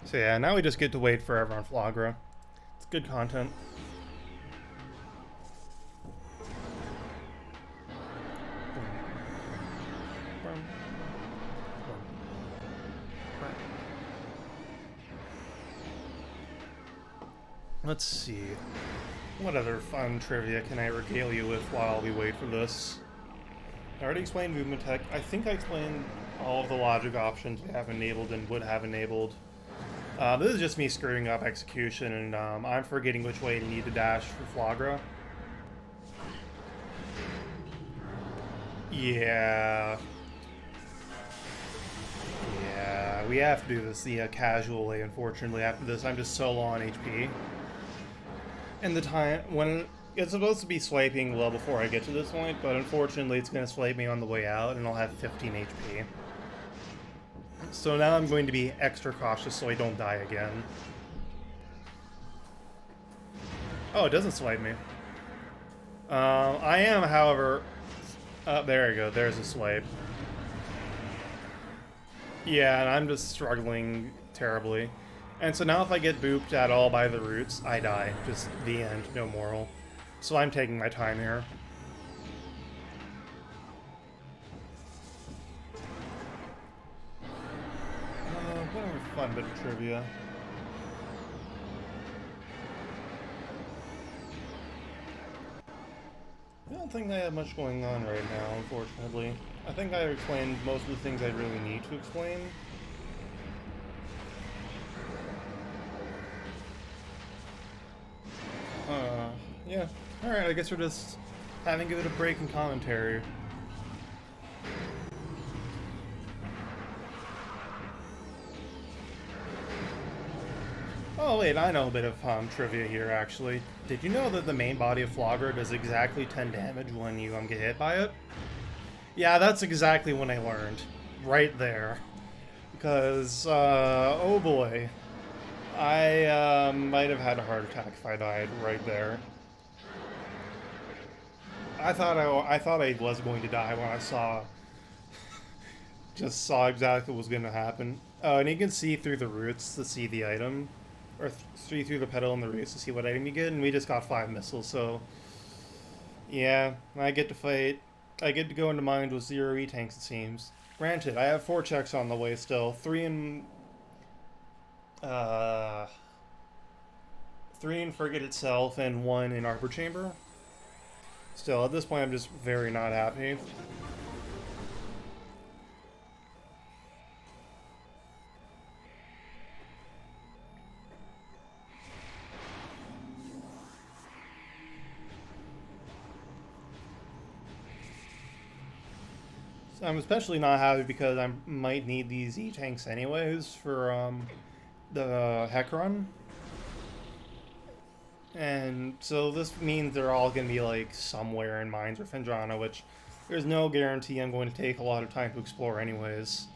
So yeah, now we just get to wait forever on Flagra. It's good content. Let's see. What other fun trivia can I regale you with while we wait for this? I already explained movement tech. I think I explained all of the logic options we have enabled and would have enabled. This is just me screwing up execution, and I'm forgetting which way to need to dash for Flagra. Yeah. Yeah, we have to do this the casual way, unfortunately. After this, I'm just so low on HP. And the time when it's supposed to be swiping well before I get to this point, but unfortunately it's going to swipe me on the way out and I'll have 15 HP. So now I'm going to be extra cautious so I don't die again. Oh, it doesn't swipe me. I am, however... there we go, there's a swipe. Yeah, and I'm just struggling terribly. And so now if I get booped at all by the roots, I die. Just the end, no moral. So I'm taking my time here. What a fun bit of trivia. I don't think I have much going on right now, unfortunately. I think I explained most of the things I really need to explain. Yeah. Alright, I guess we're just having a bit of break in commentary. Oh wait, I know a bit of trivia here, actually. Did you know that the main body of Flagra does exactly 10 damage when you get hit by it? Yeah, that's exactly when I learned. Right there. Because, oh boy. I might have had a heart attack if I died right there. I thought I was going to die when I just saw exactly what was going to happen. Oh, and you can see through the roots to see the item. Or see through the pedal and the roots to see what item you get, and we just got 5 missiles, so... Yeah, I get to fight... I get to go into mines with 0 E-tanks, it seems. Granted, I have 4 checks on the way still. 3 in... 3 in Frigate itself, and 1 in Arbor Chamber. Still, at this point, I'm just very not happy. I'm especially not happy because I might need these E-tanks anyways for the heck run. And so this means they're all going to be like somewhere in Mines or Fendrana, which there's no guarantee I'm going to take a lot of time to explore anyways.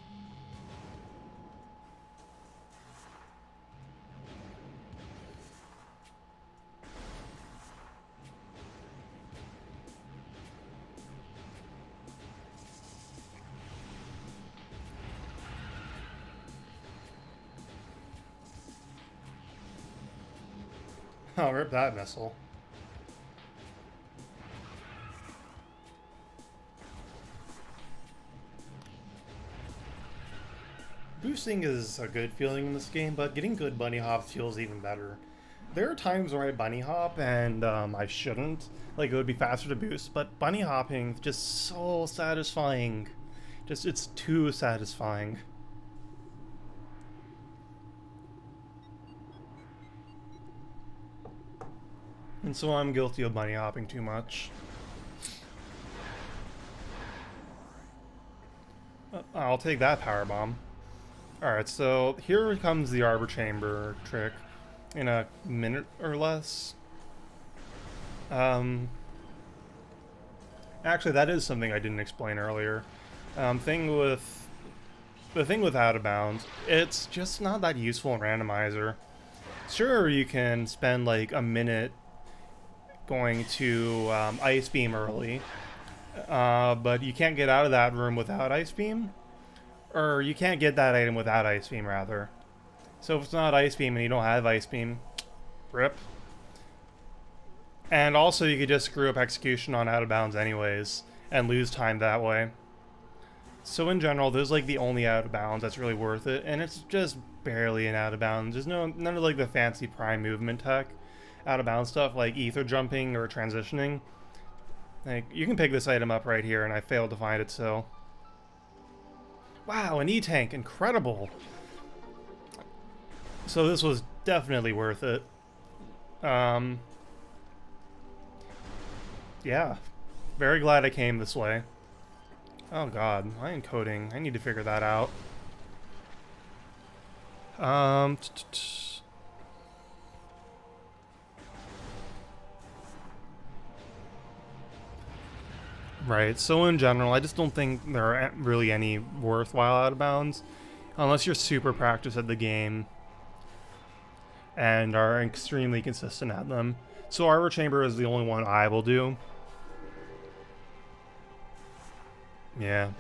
I'll rip that missile. Boosting is a good feeling in this game, but getting good bunny hops feels even better. There are times where I bunny hop and I shouldn't. Like, it would be faster to boost, but bunny hopping is just so satisfying. It's too satisfying. And so I'm guilty of bunny hopping too much. I'll take that power bomb. Alright, so here comes the Arbor Chamber trick in a minute or less. Actually, that is something I didn't explain earlier. The thing with Out of Bounds, it's just not that useful in Randomizer. Sure, you can spend like a minute going to Ice Beam early, but you can't get out of that room without Ice Beam. Or you can't get that item without Ice Beam, rather. So if it's not Ice Beam and you don't have Ice Beam, rip. And also you could just screw up execution on Out of Bounds anyways, and lose time that way. So in general, there's like the only Out of Bounds that's really worth it, and it's just barely an Out of Bounds. There's none of like the fancy prime movement tech Out of Bounds stuff like ether jumping or transitioning. Like, you can pick this item up right here, and I failed to find it, so... Wow, an E-tank, incredible! So this was definitely worth it. Yeah. Very glad I came this way. Oh god, my encoding. I need to figure that out. Right, so in general, I just don't think there are really any worthwhile out of bounds. Unless you're super practiced at the game and are extremely consistent at them. So Arbor Chamber is the only one I will do. Yeah.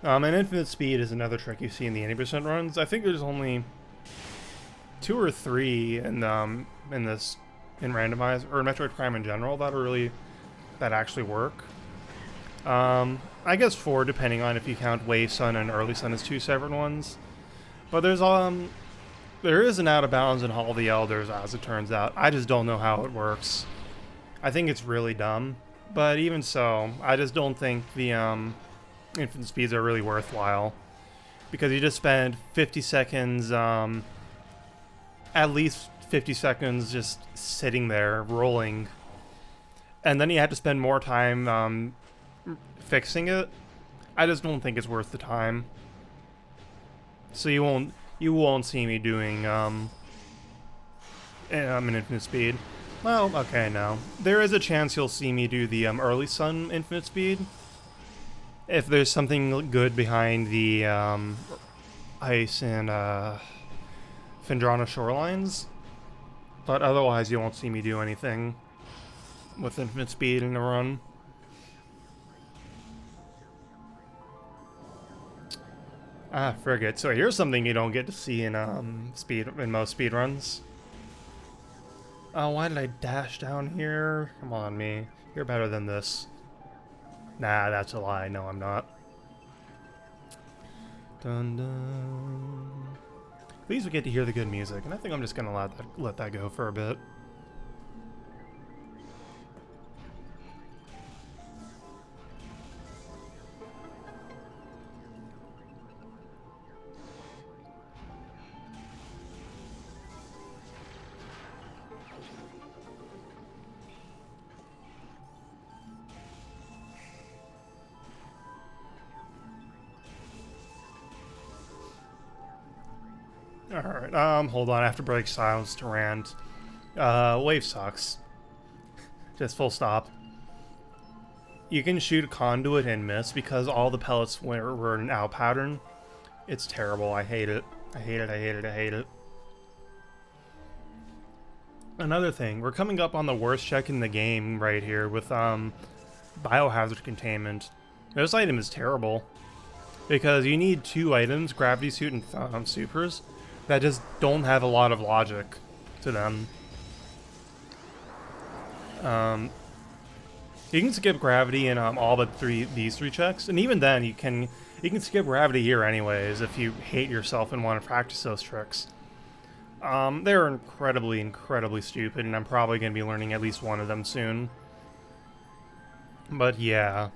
And Infinite Speed is another trick you see in the 80% runs. I think there's only 2 or 3 in Randomizer or Metroid Prime in general that actually work. I guess 4 depending on if you count Wave Sun and Early Sun as 2 separate ones. But there is an Out of Bounds in Hall of the Elders, as it turns out. I just don't know how it works. I think it's really dumb. But even so, I just don't think the infinite speeds are really worthwhile. Because you just spend 50 seconds, at least 50 seconds just sitting there, rolling. And then you have to spend more time fixing it. I just don't think it's worth the time. So you won't see me doing an infinite speed. Well, okay, no. There is a chance you'll see me do the early sun infinite speed. If there's something good behind the ice and Fendrana shorelines. But otherwise you won't see me do anything with infinite speed in the run. Ah, frigate. So here's something you don't get to see in most speedruns. Oh, why did I dash down here? Come on, me. You're better than this. Nah, that's a lie. No, I'm not. Dun dun. At least we get to hear the good music, and I think I'm just gonna let that go for a bit. Alright, hold on, I have to break silence to rant. Wave sucks. Just full stop. You can shoot a conduit and miss because all the pellets were an out pattern. It's terrible, I hate it. I hate it, I hate it, I hate it. Another thing, we're coming up on the worst check in the game right here with, biohazard containment. This item is terrible. Because you need 2 items, gravity suit and supers, that just don't have a lot of logic to them. You can skip gravity in all but these three checks, and even then you can skip gravity here anyways if you hate yourself and want to practice those tricks. They're incredibly stupid, and I'm probably going to be learning at least one of them soon. But yeah.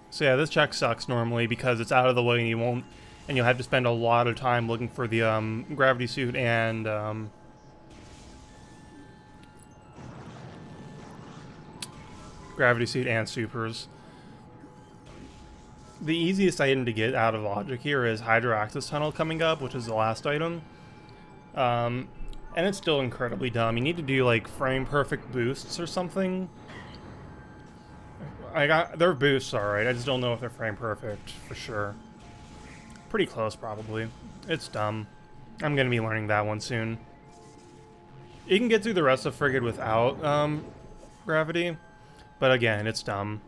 So yeah, this check sucks normally because it's out of the way and you'll have to spend a lot of time looking for the gravity suit and supers. The easiest item to get out of logic here is Hydroaxis Tunnel coming up, which is the last item. And it's still incredibly dumb. You need to do like frame perfect boosts or something. They're boosts, alright. I just don't know if they're frame perfect for sure. Pretty close, probably. It's dumb. I'm gonna be learning that one soon. You can get through the rest of Frigate without gravity, but again, it's dumb.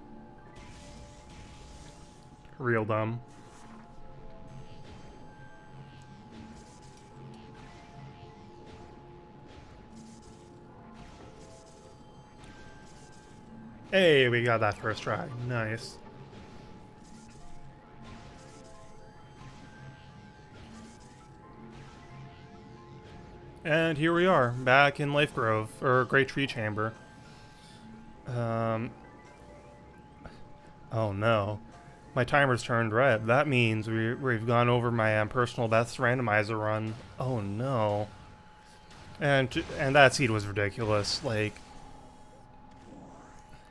Real dumb. Hey, we got that first try. Nice. And here we are, back in Life Grove, or Great Tree Chamber. Oh no. My timer's turned red. That means we've gone over my personal best randomizer run. Oh no. And that seed was ridiculous. Like,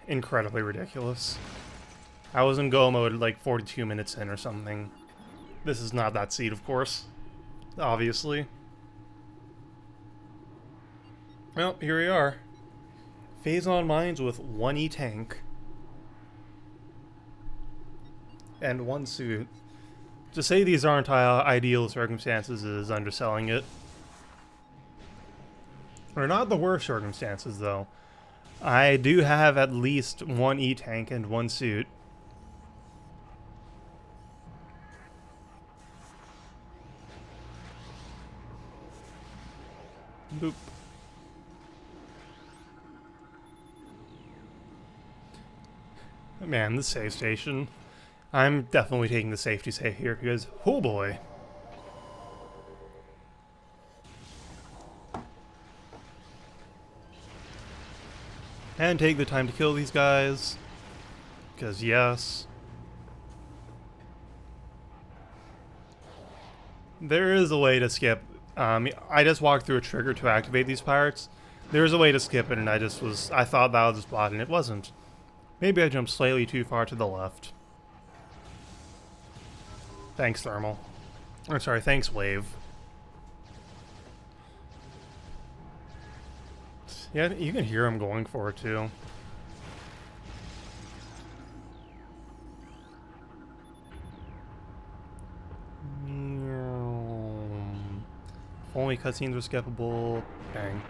incredibly ridiculous. I was in go mode like 42 minutes in or something. This is not that seed, of course. Obviously. Well, here we are. Phazon Mines with 1 E-Tank. And 1 suit. To say these aren't ideal circumstances is underselling it. They're not the worst circumstances, though. I do have at least 1 E-Tank and 1 suit. Boop. Man, the save station. I'm definitely taking the safety save here because, oh boy. And take the time to kill these guys. Because, yes. There is a way to skip. I just walked through a trigger to activate these pirates. There's a way to skip it, and I thought that was a spot, and it wasn't. Maybe I jumped slightly too far to the left. Thanks, Thermal. Or sorry, thanks, Wave. Yeah, you can hear him going for it, too. If only cutscenes were skippable. Bang.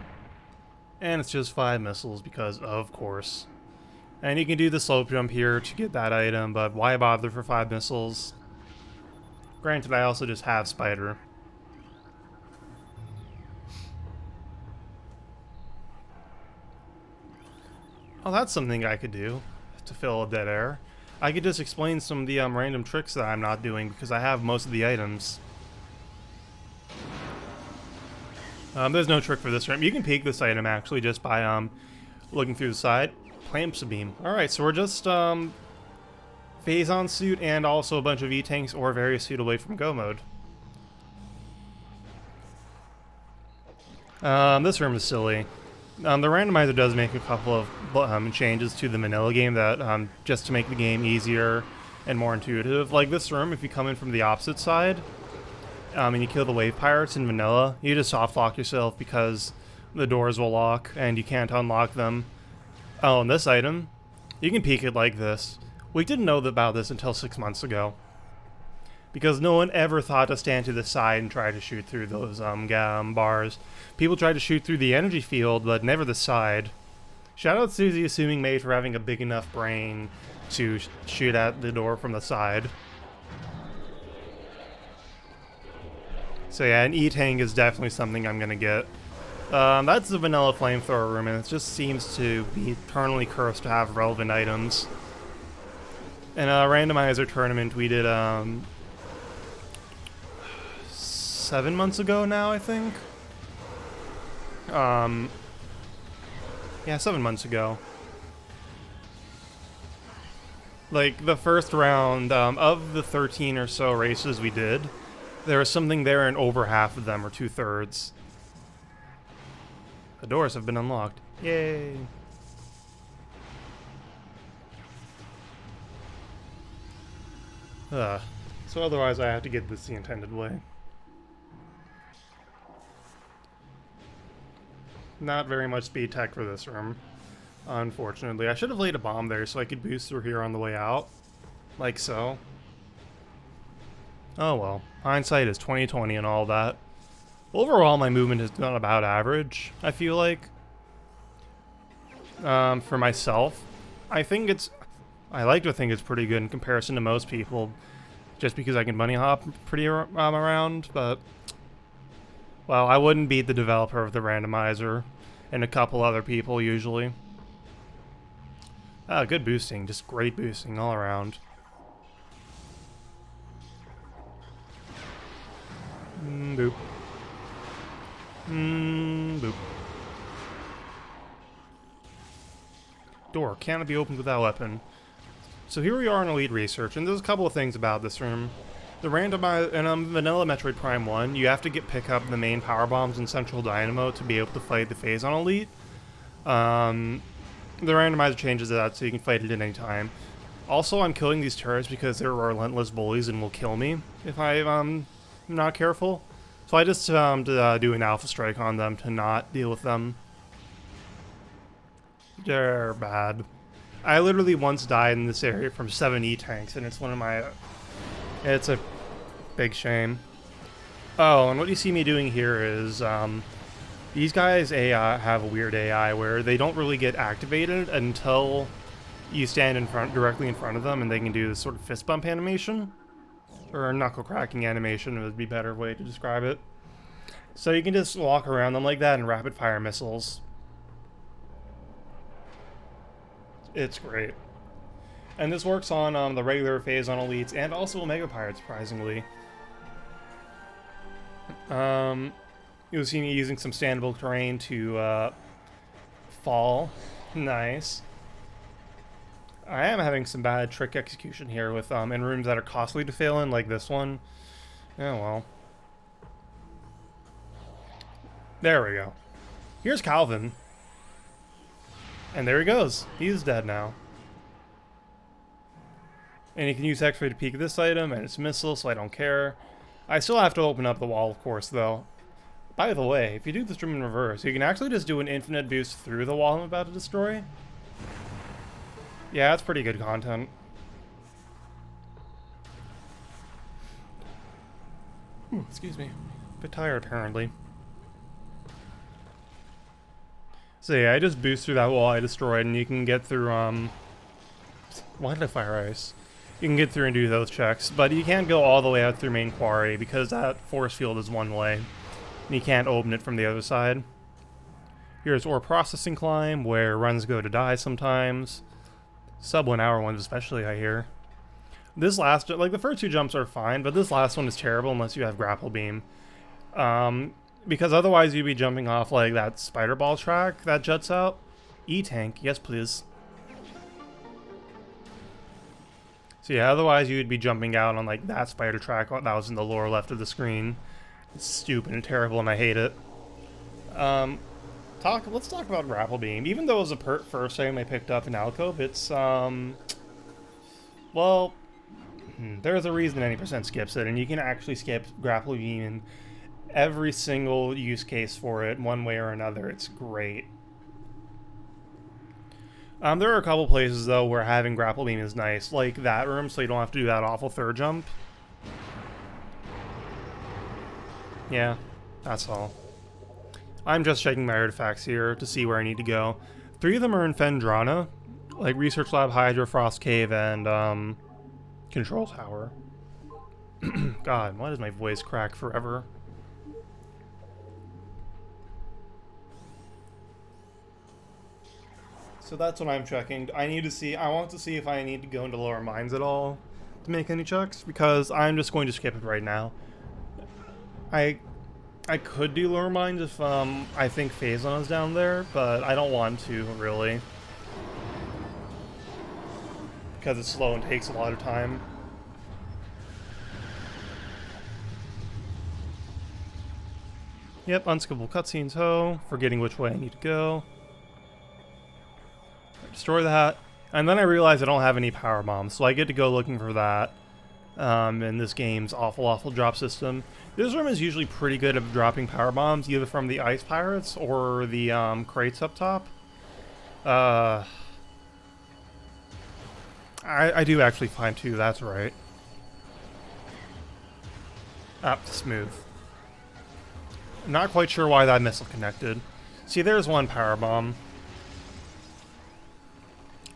And it's just 5 missiles because, of course. And you can do the slope jump here to get that item, but why bother for 5 missiles? Granted, I also just have Spider. Oh, that's something I could do to fill a dead air. I could just explain some of the random tricks that I'm not doing because I have most of the items. There's no trick for this ramp. You can peek this item actually just by looking through the side. Clamps a beam. Alright, so we're just Phazon suit and also a bunch of E-Tanks or various suit away from go mode. This room is silly. The randomizer does make a couple of changes to the vanilla game that just to make the game easier and more intuitive. Like this room, if you come in from the opposite side and you kill the wave pirates in vanilla, you just soft lock yourself because the doors will lock and you can't unlock them. Oh, and this item, you can peek it like this. We didn't know about this until 6 months ago, because no one ever thought to stand to the side and try to shoot through those bars. People tried to shoot through the energy field, but never the side. Shout out to the assuming mate for having a big enough brain to shoot at the door from the side. So yeah, an E-Tank is definitely something I'm gonna get. That's the vanilla flamethrower room, and it just seems to be eternally cursed to have relevant items. In a randomizer tournament we did 7 months ago now, I think. Yeah, 7 months ago. Like, the first round, of the 13 or so races we did, there was something there in over half of them, or 2/3. The doors have been unlocked. Yay! So otherwise I have to get this the intended way. Not very much speed tech for this room, unfortunately. I should have laid a bomb there so I could boost through here on the way out. Like so. Oh well. Hindsight is 20/20 and all that. Overall, my movement has been about average, I feel like. For myself, I like to think it's pretty good in comparison to most people, just because I can bunny hop pretty around, but well, I wouldn't beat the developer of the randomizer and a couple other people usually. Good boosting, just great boosting all around. Boop. Boop. Door cannot be opened without weapon. So here we are in Elite Research, and there's a couple of things about this room. The randomizer in vanilla Metroid Prime 1, you have to pick up the main power bombs in Central Dynamo to be able to fight the phase on Elite. The randomizer changes that so you can fight it at any time. Also, I'm killing these turrets because they're relentless bullies and will kill me if I'm not careful. So I just do an alpha strike on them to not deal with them. They're bad. I literally once died in this area from 7 E-Tanks, and it's one of my... It's a big shame. Oh, and what you see me doing here is, these guys have a weird AI where they don't really get activated until you stand directly in front of them, and they can do this sort of fist bump animation. Or knuckle cracking animation would be a better way to describe it. So you can just walk around them like that and rapid fire missiles. It's great. And this works on the regular phase on Elites and also Omega Pirates, surprisingly. You'll see me using some standable terrain to fall. Nice. I am having some bad trick execution here with in rooms that are costly to fail in, like this one. Oh well. There we go. Here's Calvin. And there he goes. He's dead now. And you can use X-ray to peek at this item, and it's missile, so I don't care. I still have to open up the wall, of course, though. By the way, if you do this room in reverse, you can actually just do an infinite boost through the wall I'm about to destroy. Yeah, that's pretty good content. Ooh, excuse me. A bit tired, apparently. So yeah, I just boost through that wall I destroyed, and you can get through, why did I fire ice? You can get through and do those checks, but you can't go all the way out through main quarry, because that force field is one way, and you can't open it from the other side. Here's ore processing climb, where runs go to die sometimes. Sub 1 hour ones especially, I hear. This last, like the first two jumps are fine, but this last one is terrible unless you have grapple beam. Because otherwise you'd be jumping off like that spider ball track that juts out. E-Tank, yes please. So yeah, otherwise you'd be jumping out on like that spider track that was in the lower left of the screen. It's stupid and terrible and I hate it. Let's talk about Grapple Beam. Even though it was the first item I picked up in Alcove, it's well, there's a reason any percent skips it, and you can actually skip Grapple Beam in every single use case for it, one way or another. It's great. There are a couple places though where having Grapple Beam is nice, like that room, so you don't have to do that awful third jump. Yeah, that's all. I'm just checking my artifacts here to see where I need to go. 3 of them are in Fendrana, like Research Lab, Hydra, Frost Cave, and Control Tower. God, why does my voice crack forever? So that's what I'm checking. I want to see if I need to go into lower mines at all to make any checks, because I'm just going to skip it right now. I could do lower mines if I think Phazon is down there, but I don't want to, really. Because it's slow and takes a lot of time. Yep, unskippable cutscenes, ho. Forgetting which way I need to go. Destroy that. And then I realize I don't have any power bombs, so I get to go looking for that. In this game's awful drop system. This room is usually pretty good at dropping power bombs, either from the ice pirates or the crates up top. I do actually find 2, that's right. Smooth. I'm not quite sure why that missile connected. See, there's one power bomb.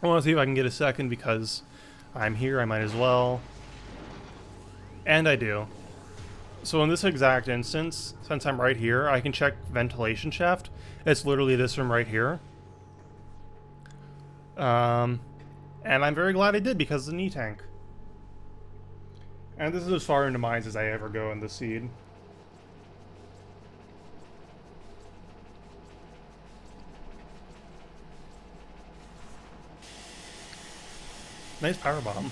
I want to see if I can get a second because I'm here, I might as well. And I do. So in this exact instance, since I'm right here, I can check ventilation shaft. It's literally this room right here. And I'm very glad I did because of the knee tank. And this is as far into mines as I ever go in the seed. Nice power bomb.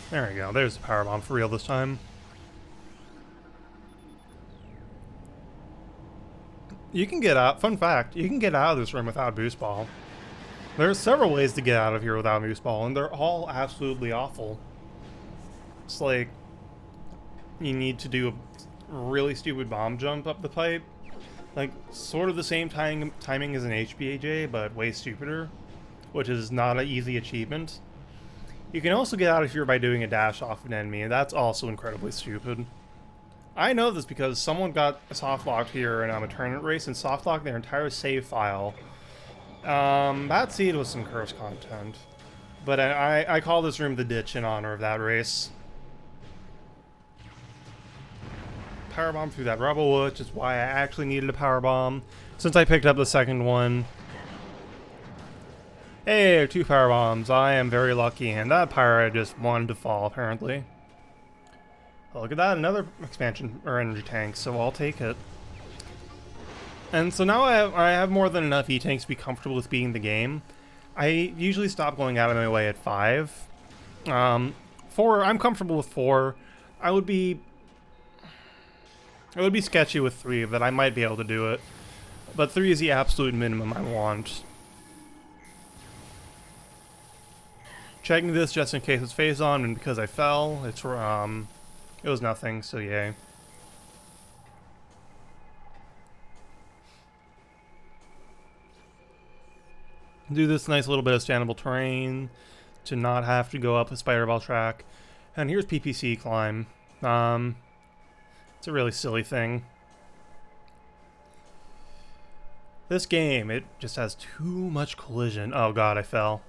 There we go. There's the power bomb for real this time. You can get out. Fun fact: you can get out of this room without boost ball. There's several ways to get out of here without boost ball, and they're all absolutely awful. It's like you need to do a really stupid bomb jump up the pipe, like sort of the same timing as an HBAJ, but way stupider, which is not an easy achievement. You can also get out of here by doing a dash off an enemy, and that's also incredibly stupid. I know this because someone got soft-locked here in a tournament race and soft-locked their entire save file. That seed was some curse content. But I call this room the ditch in honor of that race. Powerbomb through that rubble, which is why I actually needed a powerbomb, since I picked up the second one. Hey, 2 power bombs. I am very lucky, and that pirate just wanted to fall, apparently. Oh, look at that, another expansion or energy tank, so I'll take it. And so now I have more than enough E-tanks to be comfortable with beating the game. I usually stop going out of my way at 5. 4, I'm comfortable with 4. It would be sketchy with 3, but I might be able to do it. But 3 is the absolute minimum I want. Checking this just in case it's Phazon, and because I fell, it was nothing, so yay. Do this nice little bit of standable terrain to not have to go up a spiderball track. And here's PPC climb. It's a really silly thing. This game, it just has too much collision. Oh god, I fell.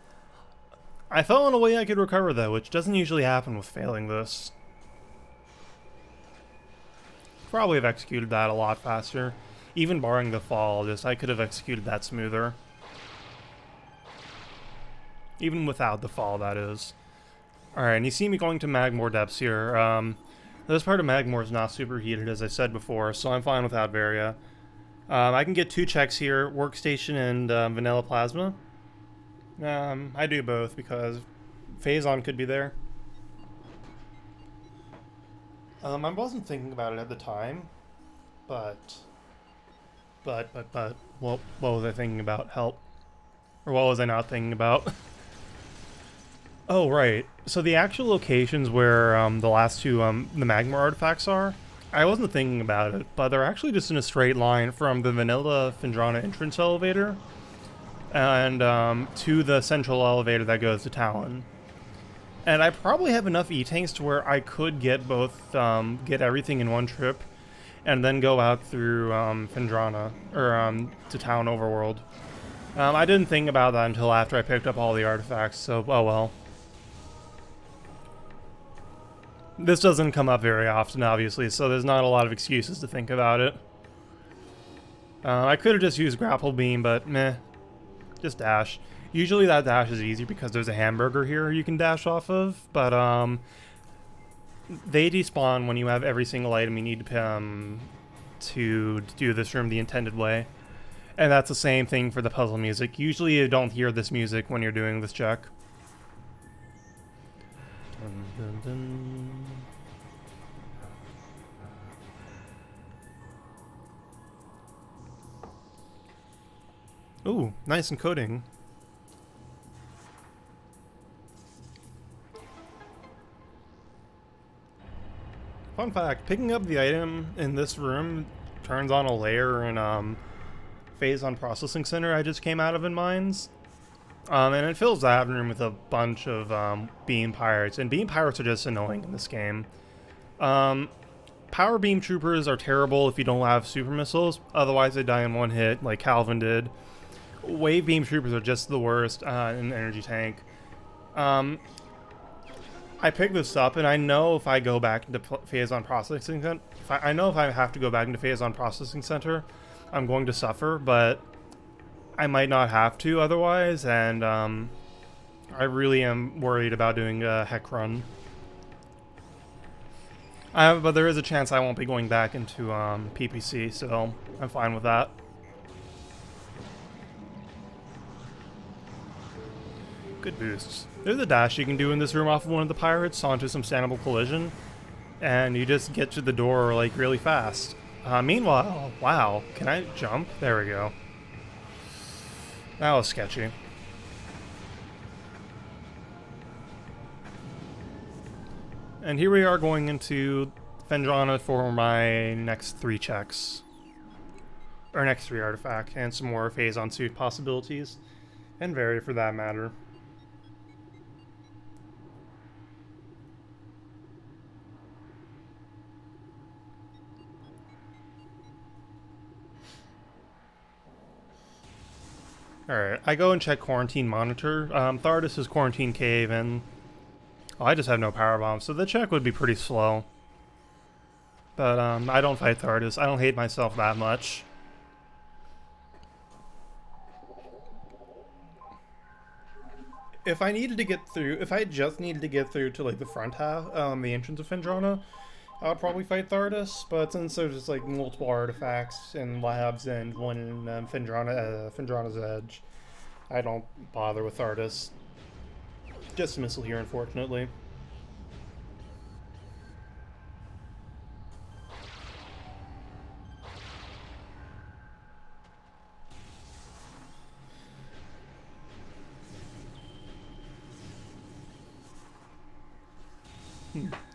I fell in a way I could recover though, which doesn't usually happen with failing this. Probably have executed that a lot faster. Even barring the fall, I could have executed that smoother. Even without the fall, that is. Alright, and you see me going to Magmore depths here. This part of Magmore is not superheated, as I said before, so I'm fine without Varia. I can get 2 checks here, Workstation and Vanilla Plasma. I do both because Phazon could be there. I wasn't thinking about it at the time, but what was I thinking about? Help. Or what was I not thinking about? Oh, right. So the actual locations where the last two the magma artifacts are, I wasn't thinking about it, but they're actually just in a straight line from the vanilla Phendrana entrance elevator and to the central elevator that goes to Talon. And I probably have enough E-tanks to where I could get both, get everything in one trip, and then go out through Phendrana, or to Town Overworld. I didn't think about that until after I picked up all the artifacts, so oh well. This doesn't come up very often, obviously, so there's not a lot of excuses to think about it. I could have just used Grapple Beam, but meh. Just dash. Usually that dash is easy because there's a hamburger here you can dash off of, but they despawn when you have every single item you need to do this room the intended way. And that's the same thing for the puzzle music. Usually you don't hear this music when you're doing this check. Dun, dun, dun. Ooh, nice encoding. Fun fact, picking up the item in this room turns on a layer in Phazon Processing Center I just came out of in Mines. And it fills that room with a bunch of beam pirates, and beam pirates are just annoying in this game. Power beam troopers are terrible if you don't have super missiles, otherwise they die in one hit, like Calvin did. Wave beam troopers are just the worst in an energy tank. I picked this up, and I know if I go back into Phazon Processing Center, I know if I have to go back into Phazon Processing Center, I'm going to suffer, but I might not have to otherwise, and I really am worried about doing a heck run. But there is a chance I won't be going back into PPC, so I'm fine with that. Good boosts. There's a dash you can do in this room off of one of the pirates onto some standable collision, and you just get to the door like really fast. Meanwhile, wow, can I jump? There we go. That was sketchy. And here we are going into Phendrana for my next 3 checks. Or next 3 artifact, and some more Phazon suit possibilities. And Vary for that matter. Alright, I go and check Quarantine Monitor. Thardus is Quarantine Cave, and oh, I just have no power bombs, so the check would be pretty slow. But I don't fight Thardus. I don't hate myself that much. If I needed to get through, if I just needed to get through to like the front half, the entrance of Phendrana, I would probably fight Thardus, but since there's just like multiple artifacts and labs and one in Phendrana's Edge, I don't bother with Thardus. Just a missile here, unfortunately.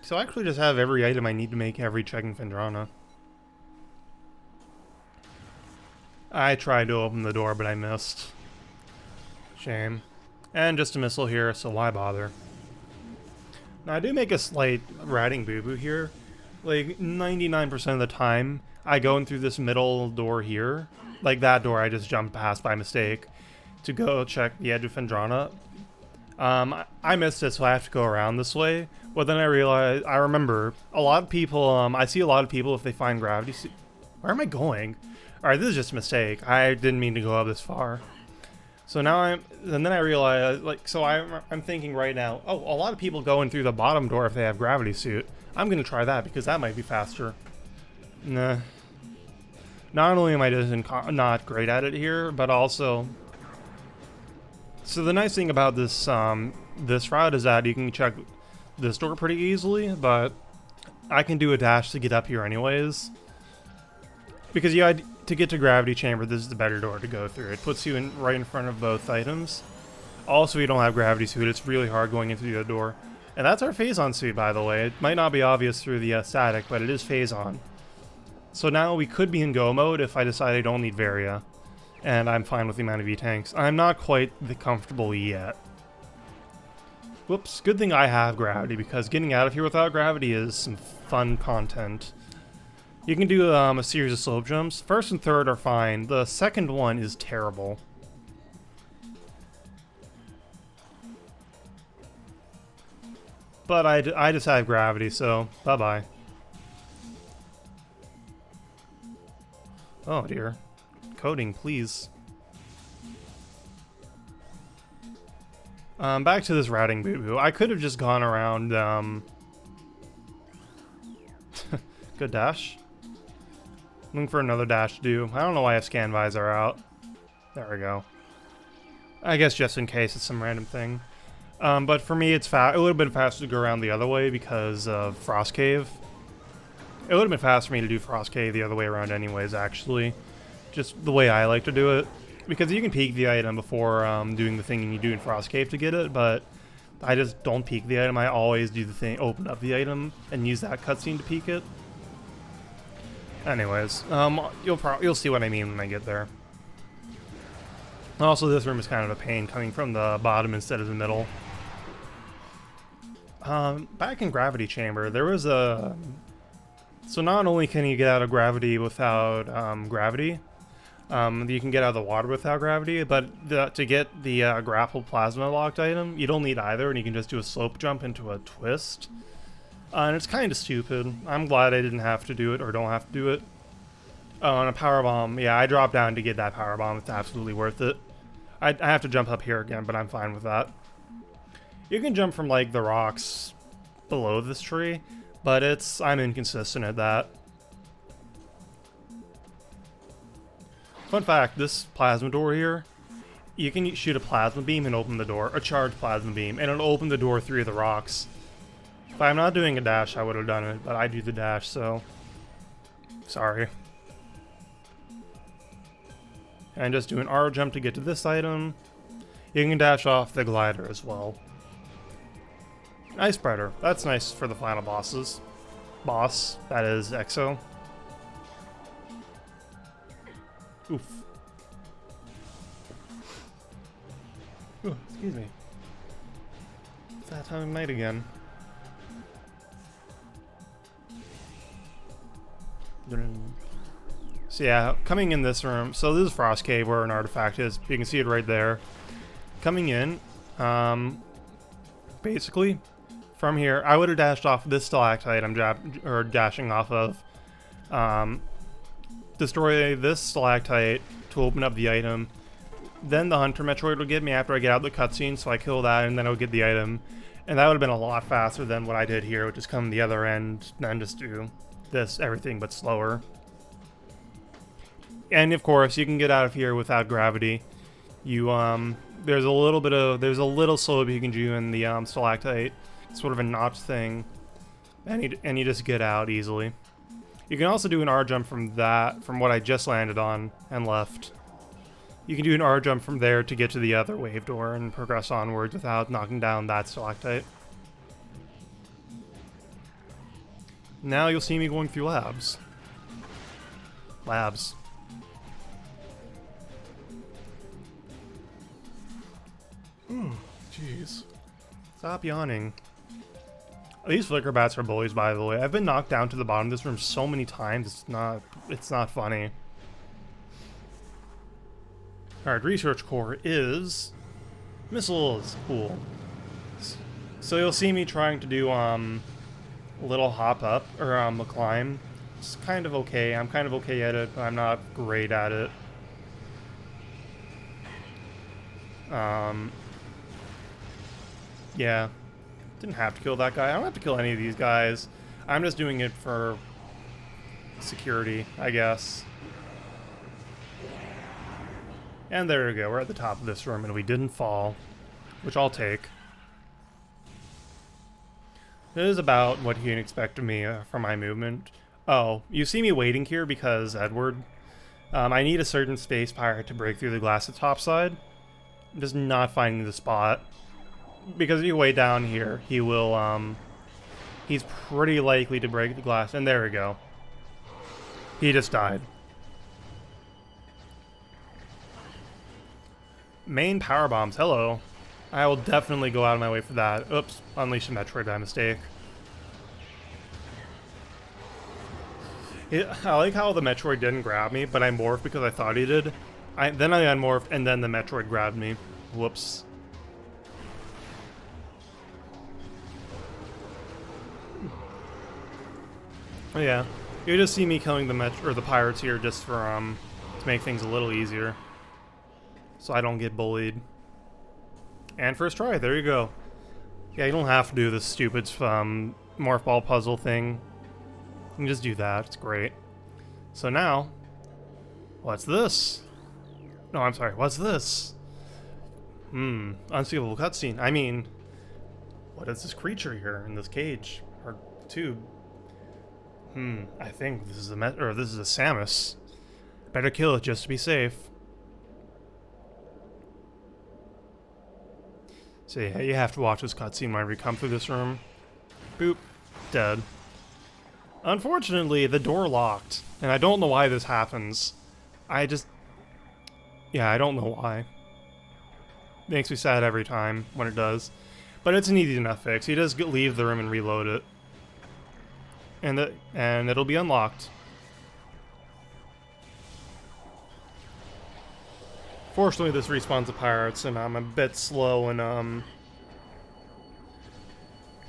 So I actually just have every item I need to make every check in Phendrana. I tried to open the door, but I missed. Shame. And just a missile here, so why bother? Now I do make a slight ratting boo-boo here. Like 99% of the time, I go in through this middle door here. Like that door I just jumped past by mistake to go check the edge of Phendrana. I missed it, so I have to go around this way. But then I remember, a lot of people, I see a lot of people if they find gravity. Where am I going? Alright, this is just a mistake. I didn't mean to go up this far. So now and then I realize, like, so I'm thinking right now, oh, a lot of people go in through the bottom door if they have gravity suit. I'm gonna try that because that might be faster. Nah. Not only am I just not great at it here, but also... So the nice thing about this this route is that you can check this door pretty easily, but I can do a dash to get up here anyways. Because to get to Gravity Chamber, this is the better door to go through. It puts you right in front of both items. Also, you don't have Gravity Suit. It's really hard going into the other door. And that's our Phazon suit, by the way. It might not be obvious through the static, but it is Phazon. So now we could be in go mode if I decide I don't need Varia. And I'm fine with the amount of E-tanks. I'm not quite comfortable yet. Whoops, good thing I have gravity, because getting out of here without gravity is some fun content. You can do a series of slope jumps. First and third are fine. The second one is terrible. But I just have gravity, so bye-bye. Oh dear. Coding, please. Back to this routing boo-boo. I could have just gone around, good dash. Looking for another dash to do. I don't know why I have scan visor out. There we go. I guess just in case it's some random thing. But for me, it's a little bit faster to go around the other way because of Frost Cave. It would have been fast for me to do Frost Cave the other way around anyways, actually. Just the way I like to do it. Because you can peek the item before doing the thing you do in Frost Cave to get it, but I just don't peek the item. I always do the thing, open up the item, and use that cutscene to peek it. Anyways, you'll see what I mean when I get there. Also, this room is kind of a pain coming from the bottom instead of the middle. Back in Gravity Chamber, there was a... So not only can you get out of gravity without gravity, you can get out of the water without gravity, but to get the grapple plasma locked item, you don't need either, and you can just do a slope jump into a twist. And it's kind of stupid. I'm glad I didn't have to do it, or don't have to do it. Oh, and a power bomb. Yeah, I dropped down to get that power bomb. It's absolutely worth it. I have to jump up here again, but I'm fine with that. You can jump from, like, the rocks below this tree, but I'm inconsistent at that. Fun fact, this plasma door here, you can shoot a plasma beam and open the door, a charged plasma beam, and it'll open the door through the rocks. If I'm not doing a dash, I would have done it, but I do the dash, so sorry. And just do an R jump to get to this item. You can dash off the glider as well. Ice spreader, that's nice for the final bosses. Boss, that is Exo. Oof. Ooh, excuse me. It's that time of night again. So yeah, coming in this room, so this is Frost Cave where an artifact is. You can see it right there. Coming in, basically, from here, I would have dashed off this stalactite I'm dashing off of. Destroy this stalactite to open up the item. Then the Hunter Metroid will get me after I get out the cutscene, so I kill that and then I'll get the item. And that would have been a lot faster than what I did here, which is come the other end and then just do this, everything but slower. And of course, you can get out of here without gravity. You there's a little slope you can do in the stalactite, sort of a notch thing, and you just get out easily. You can also do an R jump from what I just landed on and left. You can do an R jump from there to get to the other wave door and progress onwards without knocking down that stalactite. Now you'll see me going through labs. Jeez. Stop yawning. These flicker bats are bullies, by the way. I've been knocked down to the bottom of this room so many times, it's not funny. Alright, research core is missiles. Cool. So you'll see me trying to do a little hop up, or a climb. It's kind of okay. I'm kind of okay at it, but I'm not great at it. Yeah. Didn't have to kill that guy. I don't have to kill any of these guys. I'm just doing it for security, I guess. And there we go. We're at the top of this room and we didn't fall, which I'll take. It is about what you can expect of me from my movement. Oh, you see me waiting here because Edward. I need a certain space pirate to break through the glass at topside. I'm just not finding the spot. Because if you way down here, he will, he's pretty likely to break the glass. And there we go. He just died. Main power bombs, hello. I will definitely go out of my way for that. Oops, unleashed a Metroid by mistake. I like how the Metroid didn't grab me, but I morphed because I thought he did. Then I unmorphed, and then the Metroid grabbed me. Whoops. Oh yeah, you just see me killing the pirates here just for to make things a little easier, so I don't get bullied. And first try, there you go. Yeah, you don't have to do this stupid morph ball puzzle thing. You can just do that, it's great. So now, what's this? No, I'm sorry, what's this? Unskippable cutscene. I mean, what is this creature here in this cage? Or tube? I think this is this is a Samus. Better kill it just to be safe. So yeah, you have to watch this cutscene whenever you come through this room. Boop. Dead. Unfortunately, the door locked. And I don't know why this happens. Yeah, I don't know why. Makes me sad every time when it does. But it's an easy enough fix. You just leave the room and reload it. And it'll be unlocked. Fortunately, this respawns the pirates, and I'm a bit slow in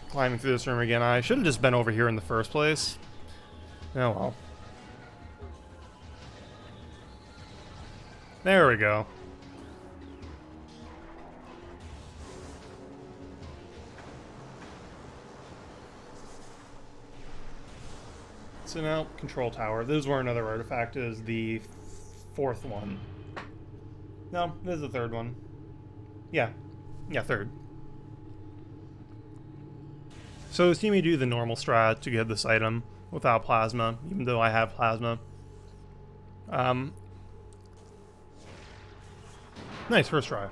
climbing through this room again. I should have just been over here in the first place. Oh well. There we go. So now, control tower. This is where another artifact is, the fourth one. No, this is the third one. Yeah, third. So see me do the normal strat to get this item without plasma, even though I have plasma. Nice, first try.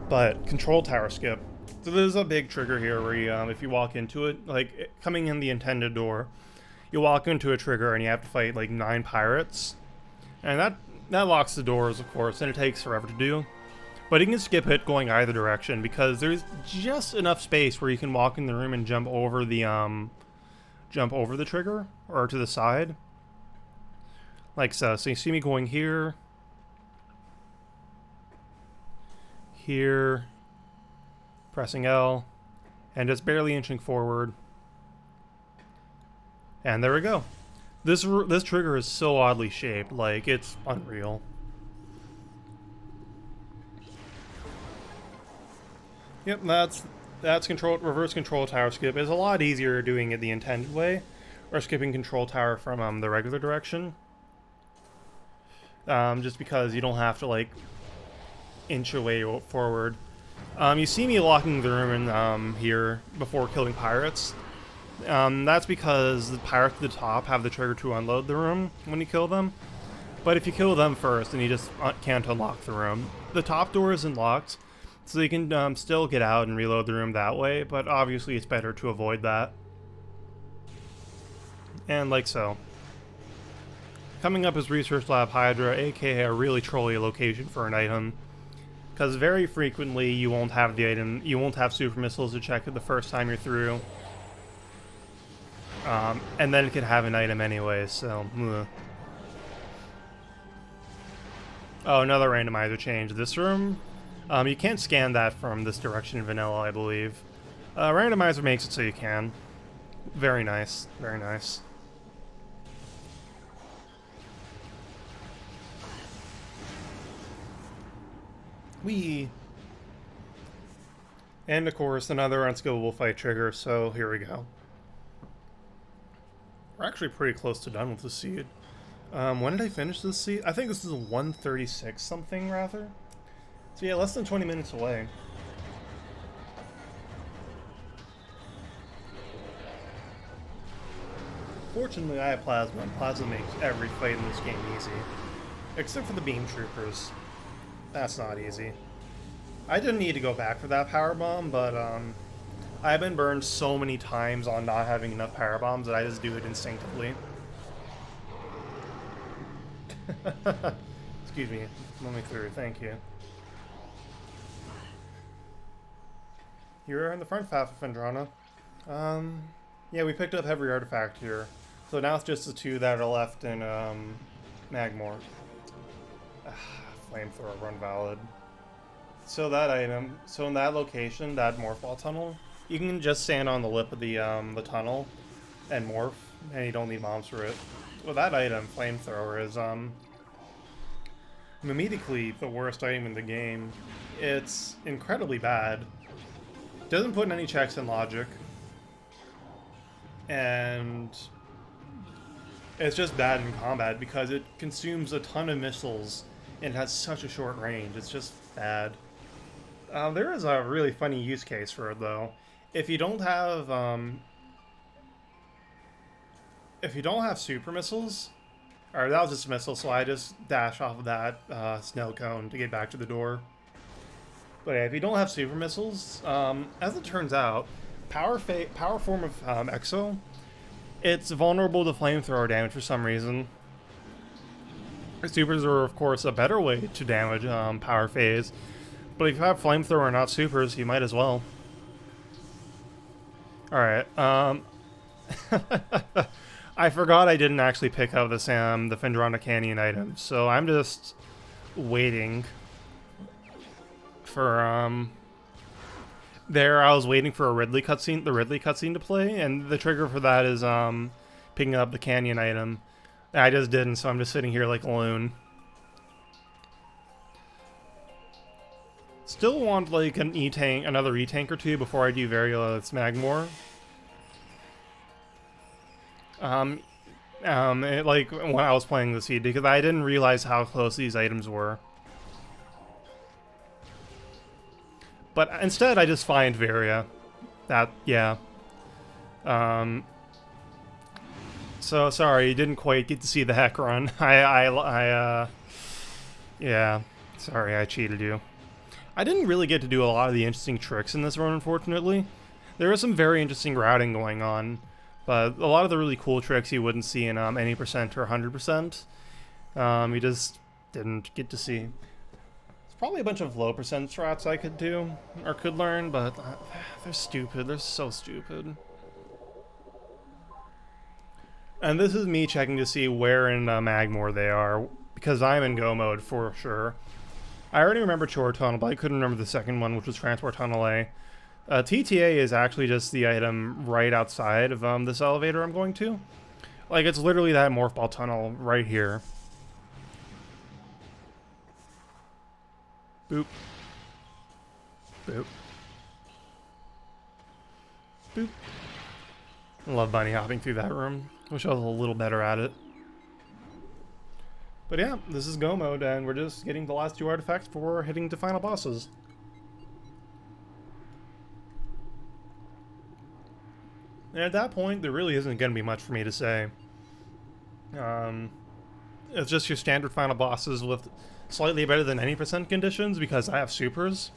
But, control tower skip. So there's a big trigger here where you, if you walk into it, like, coming in the intended door, you walk into a trigger and you have to fight, like, 9 pirates. And that locks the doors, of course, and it takes forever to do. But you can skip it going either direction because there's just enough space where you can walk in the room and jump over the trigger, or to the side. Like so. So you see me going here, here, pressing L, and just barely inching forward. And there we go. This trigger is so oddly shaped, like, it's unreal. Yep, that's reverse control tower skip. It's a lot easier doing it the intended way, or skipping control tower from the regular direction. Just because you don't have to, like, inch away forward. You see me locking the room in here before killing pirates. That's because the pirates at the top have the trigger to unload the room when you kill them. But if you kill them first, then you just can't unlock the room. The top door isn't locked, so you can still get out and reload the room that way, but obviously it's better to avoid that. And like so. Coming up is Research Lab Hydra, aka a really trolly location for an item. Because very frequently you won't have the item, you won't have super missiles to check it the first time you're through. And then it could have an item anyway, so... Ugh. Oh, another randomizer change. This room, you can't scan that from this direction in vanilla, I believe. Randomizer makes it so you can. Very nice, very nice. Whee! And of course, another unskippable fight trigger, so here we go. We're actually pretty close to done with the seed. When did I finish this seed? I think this is a 136 something, rather. So yeah, less than 20 minutes away. Fortunately, I have Plasma, and Plasma makes every fight in this game easy. Except for the Beam Troopers. That's not easy. I didn't need to go back for that Power Bomb, but I've been burned so many times on not having enough Power Bombs that I just do it instinctively. Excuse me, let me through, thank you. You're in the front half of Fendrana. Yeah, we picked up every artifact here. So now it's just the two that are left in, Magmore. Flamethrower, run valid. So that item, so in that location, that morph ball tunnel, you can just stand on the lip of the tunnel and morph, and you don't need bombs for it. Well, that item, Flamethrower, is, immediately the worst item in the game. It's incredibly bad. Doesn't put in any checks in logic. And it's just bad in combat because it consumes a ton of missiles and has such a short range. It's just bad. There is a really funny use case for it, though. If you don't have super missiles, or that was just a missile, so I just dash off of that snow cone to get back to the door. But yeah, if you don't have super missiles, as it turns out, power form of Exo, it's vulnerable to flamethrower damage for some reason. Supers are, of course, a better way to damage power phase, but if you have flamethrower and not supers, you might as well. Alright, I forgot I didn't actually pick up the Fendrana Canyon item, so I'm just waiting for, there I was waiting for a Ridley cutscene, the Ridley cutscene to play, and the trigger for that is, picking up the Canyon item. I just didn't, so I'm just sitting here like a loon. Still want like another E-tank or two before I do Variola's Magmore. Like when I was playing the seed, because I didn't realize how close these items were. But instead, I just find Varia. Yeah. So sorry, you didn't quite get to see the heck run. Yeah. Sorry, I cheated you. I didn't really get to do a lot of the interesting tricks in this run, unfortunately. There was some very interesting routing going on, but a lot of the really cool tricks you wouldn't see in any percent or 100%. You just didn't get to see. There's probably a bunch of low percent strats I could do, or could learn, but they're stupid. They're so stupid. And this is me checking to see where in Magmore they are, because I'm in go mode for sure. I already remember Chore Tunnel, but I couldn't remember the second one, which was Transport Tunnel A. TTA is actually just the item right outside of this elevator I'm going to. Like, it's literally that Morph Ball Tunnel right here. Boop. Boop. Boop. I love bunny hopping through that room. Wish I was a little better at it. But yeah, this is go mode, and we're just getting the last two artifacts before hitting to final bosses. And at that point, there really isn't going to be much for me to say. It's just your standard final bosses with slightly better than any percent conditions because I have supers.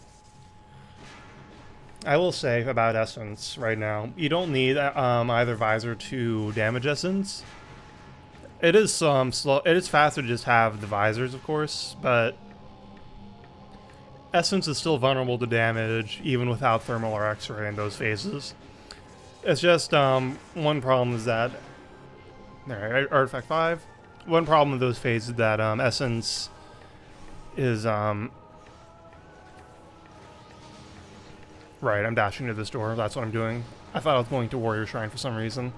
I will say about Essence right now, you don't need either Visor to damage Essence. It is slow. It is faster to just have the visors, of course, but Essence is still vulnerable to damage even without thermal or X-ray in those phases. It's just one problem is that Artifact 5. One problem with those phases is that Essence is right. I'm dashing to this door. That's what I'm doing. I thought I was going to Warrior Shrine for some reason.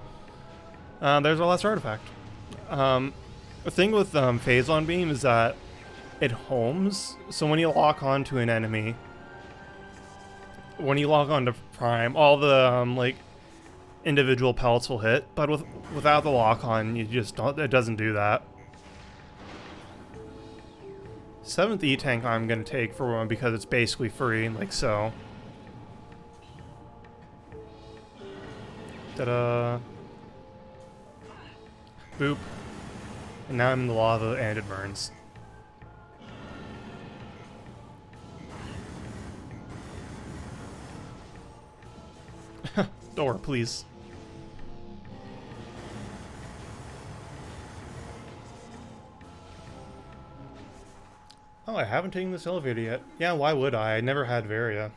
There's our last artifact. The thing with Phazon Beam is that it homes, so when you lock onto an enemy, when you lock onto Prime, all the like individual pellets will hit, but without the lock on, you just don't. It doesn't do that. 7th E-tank I'm gonna take for one because it's basically free, like so. Ta-da! Boop. And now I'm in the lava and it burns. Door, please. Oh, I haven't taken this elevator yet. Yeah, why would I? I never had Varia.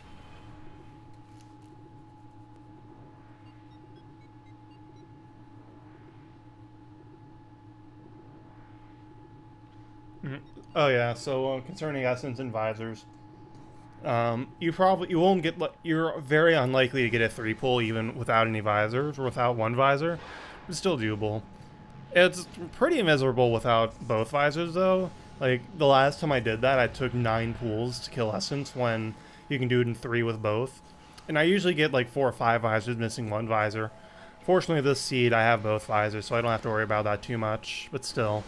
Oh yeah, so concerning essence and visors, you won't get, you're very unlikely to get a 3-pull even without any visors, or without one visor. It's still doable. It's pretty miserable without both visors though. Like, the last time I did that, I took 9 pulls to kill essence when you can do it in 3 with both. And I usually get like 4 or 5 visors missing one visor. Fortunately this seed I have both visors, so I don't have to worry about that too much, but still.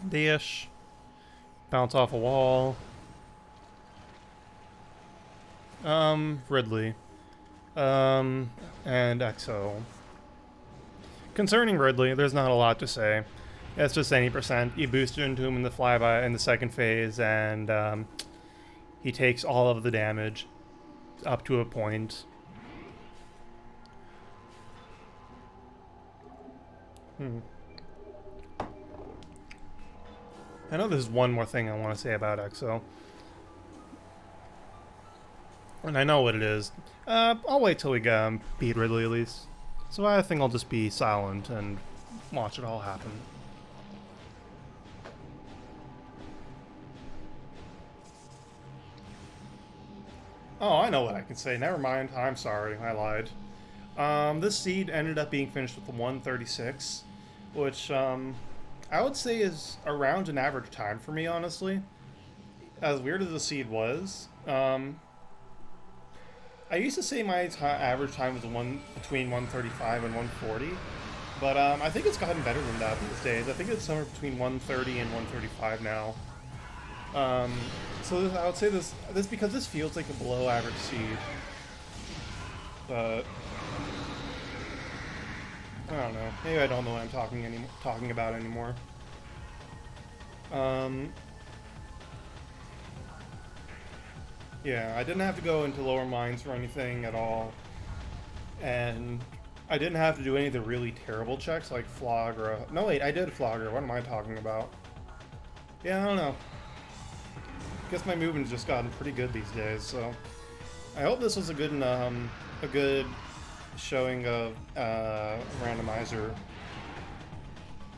Dish. Bounce off a wall. Ridley. And Exo. Concerning Ridley, there's not a lot to say. It's just any percent. You boost into him in the flyby in the second phase, and he takes all of the damage up to a point. I know there's one more thing I want to say about Exo. And I know what it is. I'll wait till we beat Ridley at least. So I think I'll just be silent and watch it all happen. Oh, I know what I can say. Never mind. I'm sorry. I lied. This seed ended up being finished with a 136, which I would say is around an average time for me, honestly. As weird as the seed was, I used to say my average time was between 135 and 140, but I think it's gotten better than that these days. I think it's somewhere between 130 and 135 now. So I would say this because this feels like a below average seed, but I don't know. Maybe I don't know what I'm talking about anymore. Yeah, I didn't have to go into lower mines or anything at all, and I didn't have to do any of the really terrible checks like flog or no wait, I did flogger. What am I talking about? Yeah, I don't know. I guess my movement's just gotten pretty good these days, so I hope this was a good showing of Randomizer.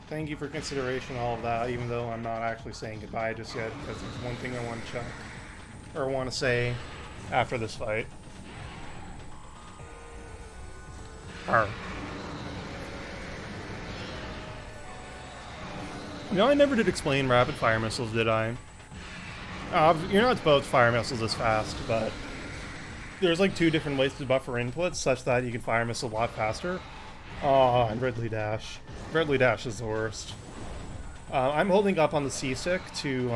Thank you for consideration, all of that, even though I'm not actually saying goodbye just yet, because there's one thing I want to check, or want to say after this fight. Arr. You know, I never did explain rapid fire missiles, did I? You're not supposed to fire missiles this fast, but there's like 2 different ways to buffer inputs such that you can fire missiles a lot faster. Oh, and Ridley Dash. Ridley Dash is the worst. I'm holding up on the C stick to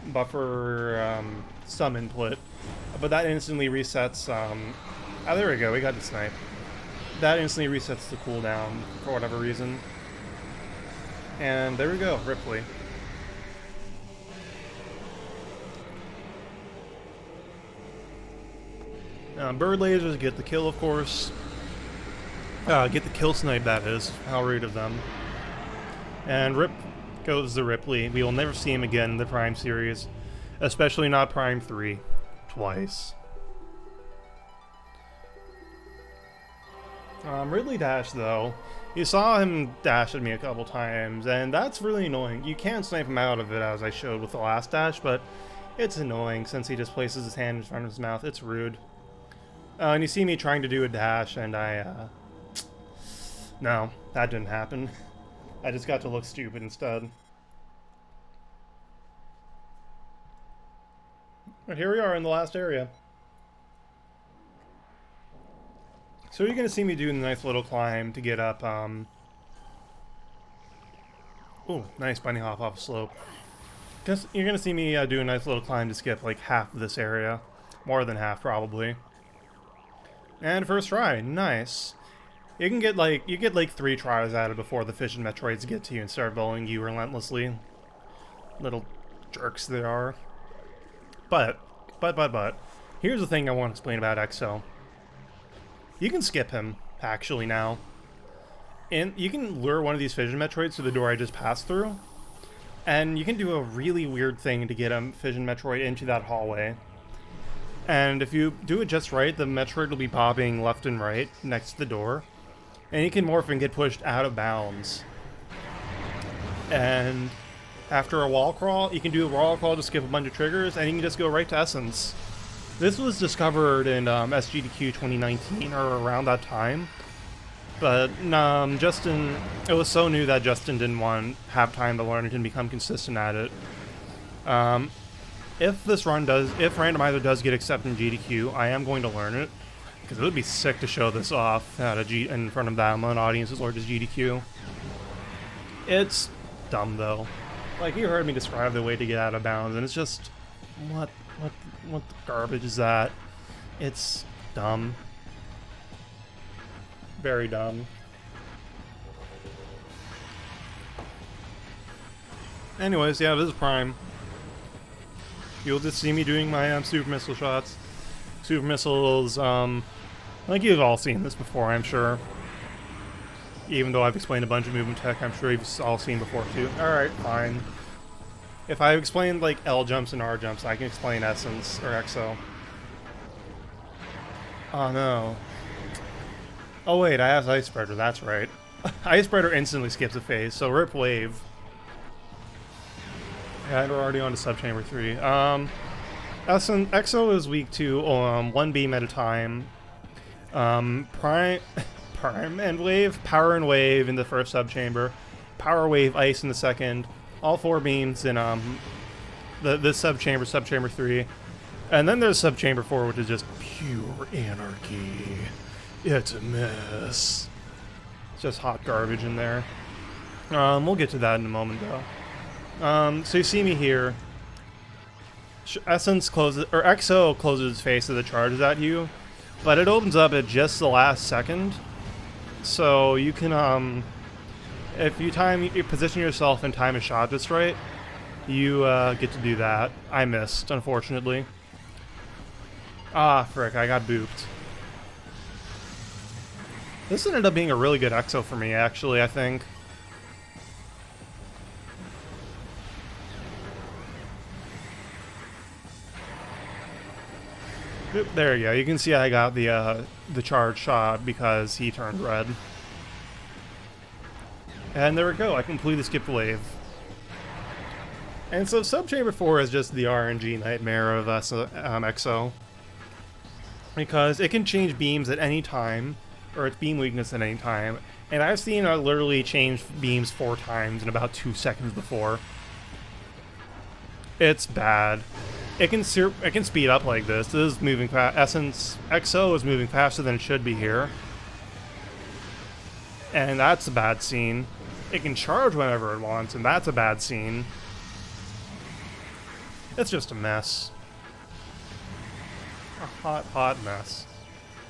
buffer some input, but that instantly resets. Oh, there we go. We got the snipe. That instantly resets the cooldown for whatever reason. And there we go, Ripley. Bird lasers get the kill, of course. Get the kill snipe, that is. How rude of them. And rip goes the Ripley. We will never see him again in the Prime series. Especially not Prime 3. Twice. Ridley Dash, though. You saw him dash at me a couple times, and that's really annoying. You can snipe him out of it, as I showed with the last dash, but it's annoying since he just places his hand in front of his mouth. It's rude. And you see me trying to do a dash, and no, that didn't happen. I just got to look stupid instead. But here we are in the last area. So you're going to see me doing a nice little climb to get up, ooh, nice bunny hop off a slope. You're going to see me do a nice little climb to skip like half of this area. More than half, probably. And first try, nice. You can get like, you get like 3 tries at it before the fission Metroids get to you and start bullying you relentlessly. Little jerks they are. But, here's the thing I want to explain about Exo. You can skip him, actually, now. And you can lure one of these fission Metroids to the door I just passed through. And you can do a really weird thing to get a fission Metroid into that hallway. And if you do it just right, the Metroid will be bobbing left and right next to the door. And you can morph and get pushed out of bounds. And after a wall crawl, you can do a wall crawl to skip a bunch of triggers, and you can just go right to Essence. This was discovered in SGDQ 2019, or around that time. But Justin, it was so new that Justin didn't have time to learn it and become consistent at it. If Randomizer does get accepted in GDQ, I am going to learn it, because it would be sick to show this off in front of that amount of audience as large as GDQ. It's dumb though. Like, you heard me describe the way to get out of bounds, and it's just, what garbage is that? It's dumb. Very dumb. Anyways, yeah, this is Prime. You'll just see me doing my super missile shots. Super missiles, like you've all seen this before, I'm sure. Even though I've explained a bunch of movement tech, I'm sure you've all seen before too. Alright, fine. If I explained like L jumps and R jumps, I can explain Essence or Exo. Oh no. Oh wait, I have Ice Spreader, that's right. Ice Spreader instantly skips a phase, so rip Wave. Yeah, we're already on to Subchamber 3. Exo is weak to 1 beam at a time. Prime and Wave, Power and Wave in the first Subchamber, Power Wave Ice in the second, all 4 beams in this Subchamber, Subchamber 3. And then there's Subchamber 4, which is just pure anarchy. It's a mess. It's just hot garbage in there. We'll get to that in a moment, though. So you see me here. Essence closes, or Exo closes its face as it charges at you, but it opens up at just the last second. So you can, if you position yourself and time a shot just right, you get to do that. I missed, unfortunately. Ah, frick, I got booped. This ended up being a really good Exo for me, actually, I think. Oop, there you go. You can see I got the charge shot because he turned red. And there we go. I completely skipped Wave. And so Subchamber 4 is just the RNG nightmare of Exo. Because it can change beams at any time, or its beam weakness at any time. And I've seen it literally change beams 4 times in about 2 seconds before. It's bad. It can speed up like this. This is moving fast. Essence Exo is moving faster than it should be here. And that's a bad scene. It can charge whenever it wants, and that's a bad scene. It's just a mess. A hot, hot mess.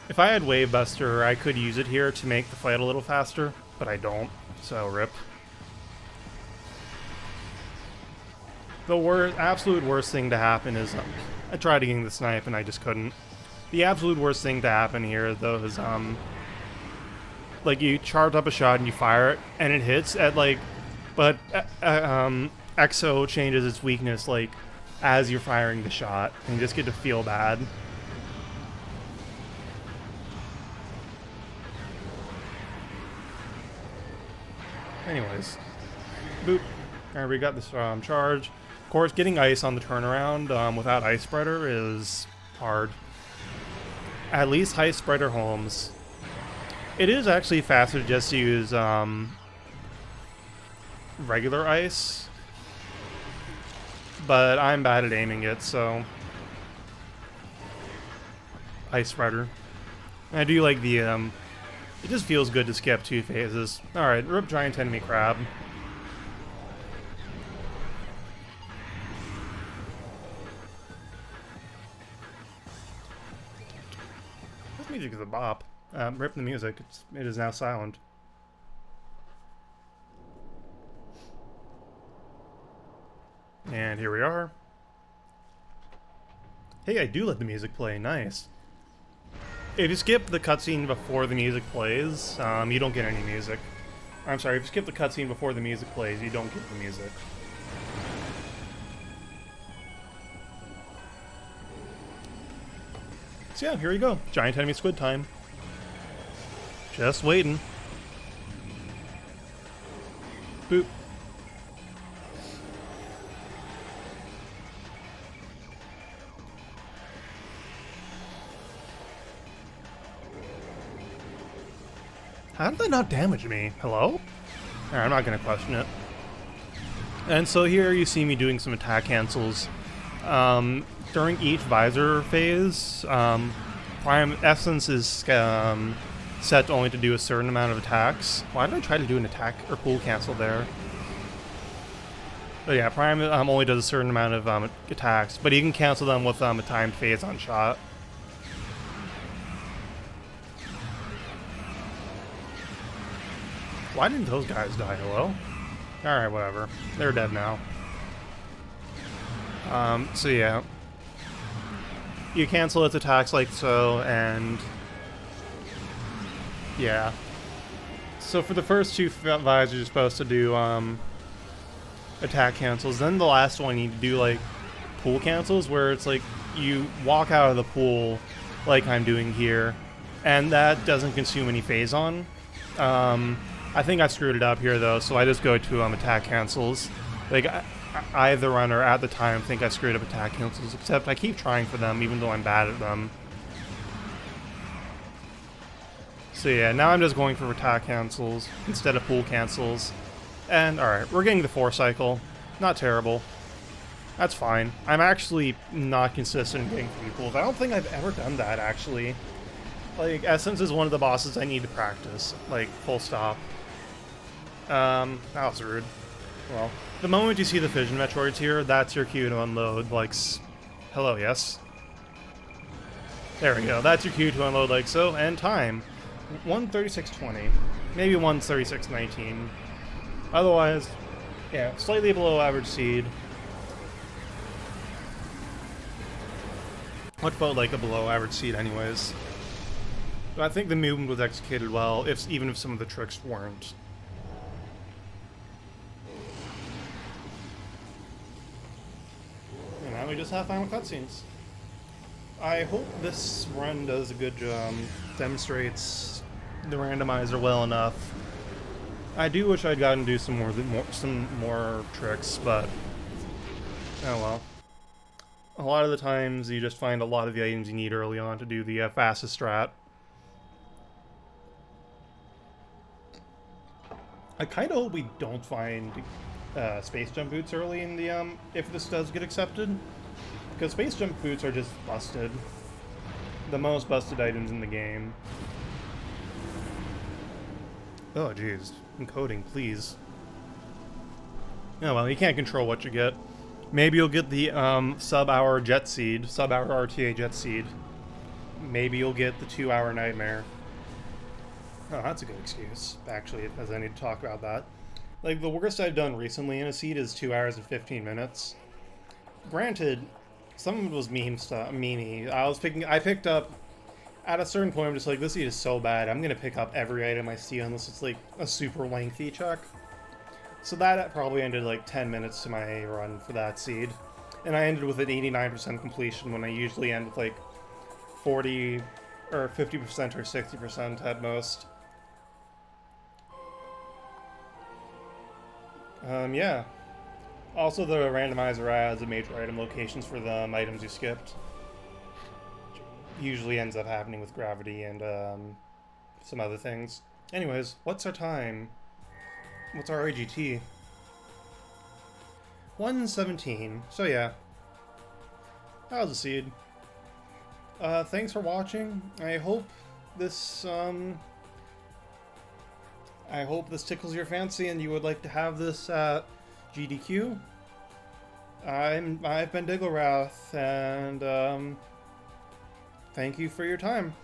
If I had Wave Buster, I could use it here to make the fight a little faster, but I don't, so rip. The absolute worst thing to happen is, I tried to get the snipe and I just couldn't. The absolute worst thing to happen here, though, is, like, you charge up a shot and you fire it, and it hits at, like, but, Exo changes its weakness, like, as you're firing the shot, and you just get to feel bad. Anyways, boop. Alright, we got this charge. Of course, getting ice on the turnaround without Ice Spreader is hard. At least Ice Spreader Holmes. It is actually faster to just use regular ice, but I'm bad at aiming it, so Ice Spreader. I do like the it just feels good to skip 2 phases. Alright, rip Giant Enemy Crab. This music is a bop. Rip the music. It is now silent. And here we are. Hey, I do let the music play. Nice. If you skip the cutscene before the music plays, you don't get any music. I'm sorry, if you skip the cutscene before the music plays, you don't get the music. So yeah, here you go. Giant enemy squid time. Just waiting. Boop. How did that not damage me? Hello? Alright, I'm not gonna question it. And so here you see me doing some attack cancels. During each visor phase, Prime Essence is set only to do a certain amount of attacks. Why did I try to do an attack or pull cancel there? But yeah, Prime only does a certain amount of attacks, but you can cancel them with a timed phase on shot. Why didn't those guys die? Hello? Alright, whatever. They're dead now. So yeah. You cancel its attacks like so, and... yeah. So for the first two visors, you're supposed to do, attack cancels. Then the last one, you need to do, like, pool cancels, where it's like, you walk out of the pool, like I'm doing here, and that doesn't consume any phase on. I think I screwed it up here, though, so I just go to attack cancels. Like, I, the runner, at the time, think I screwed up attack cancels, except I keep trying for them, even though I'm bad at them. So yeah, now I'm just going for attack cancels instead of pool cancels. And, alright, we're getting the 4 cycle. Not terrible. That's fine. I'm actually not consistent in getting 3 pools. I don't think I've ever done that, actually. Like, Essence is one of the bosses I need to practice. Like, full stop. That was rude. Well, the moment you see the fission Metroids here, that's your cue to unload, like, hello, yes? There we go, that's your cue to unload like so, and time. 1:36:20. Maybe 1:36:19. Otherwise, yeah, slightly below average seed. What felt like a below average seed anyways. But I think the movement was executed well, even if some of the tricks weren't. And now we just have final cutscenes. I hope this run does a good job, demonstrates the randomizer well enough. I do wish I'd gotten to do some more tricks, but oh well. A lot of the times you just find a lot of the items you need early on to do the fastest strat. I kind of hope we don't find space jump boots early in the if this does get accepted, because space jump boots are just busted. The most busted items in the game. Oh jeez, encoding, please. Oh well, you can't control what you get. Maybe you'll get the sub-hour jet seed, sub-hour RTA jet seed. Maybe you'll get the 2-hour nightmare. Oh, that's a good excuse, actually, as I need to talk about that. Like, the worst I've done recently in a seed is 2 hours and 15 minutes. Granted, some of it was meme stuff, memey. I picked up, at a certain point, I'm just like, this seed is so bad, I'm gonna pick up every item I see unless it's, like, a super lengthy check. So that probably ended, like, 10 minutes to my run for that seed. And I ended with an 89% completion when I usually end with, like, 40 or 50% or 60% at most. Yeah. Also, the randomizer adds a major item locations for the items you skipped. Usually ends up happening with gravity and some other things. Anyways, what's our time? What's our AGT? 1:17. So yeah. That was a seed. Thanks for watching. I hope this tickles your fancy and you would like to have this at GDQ. I've been Digglerath, and thank you for your time.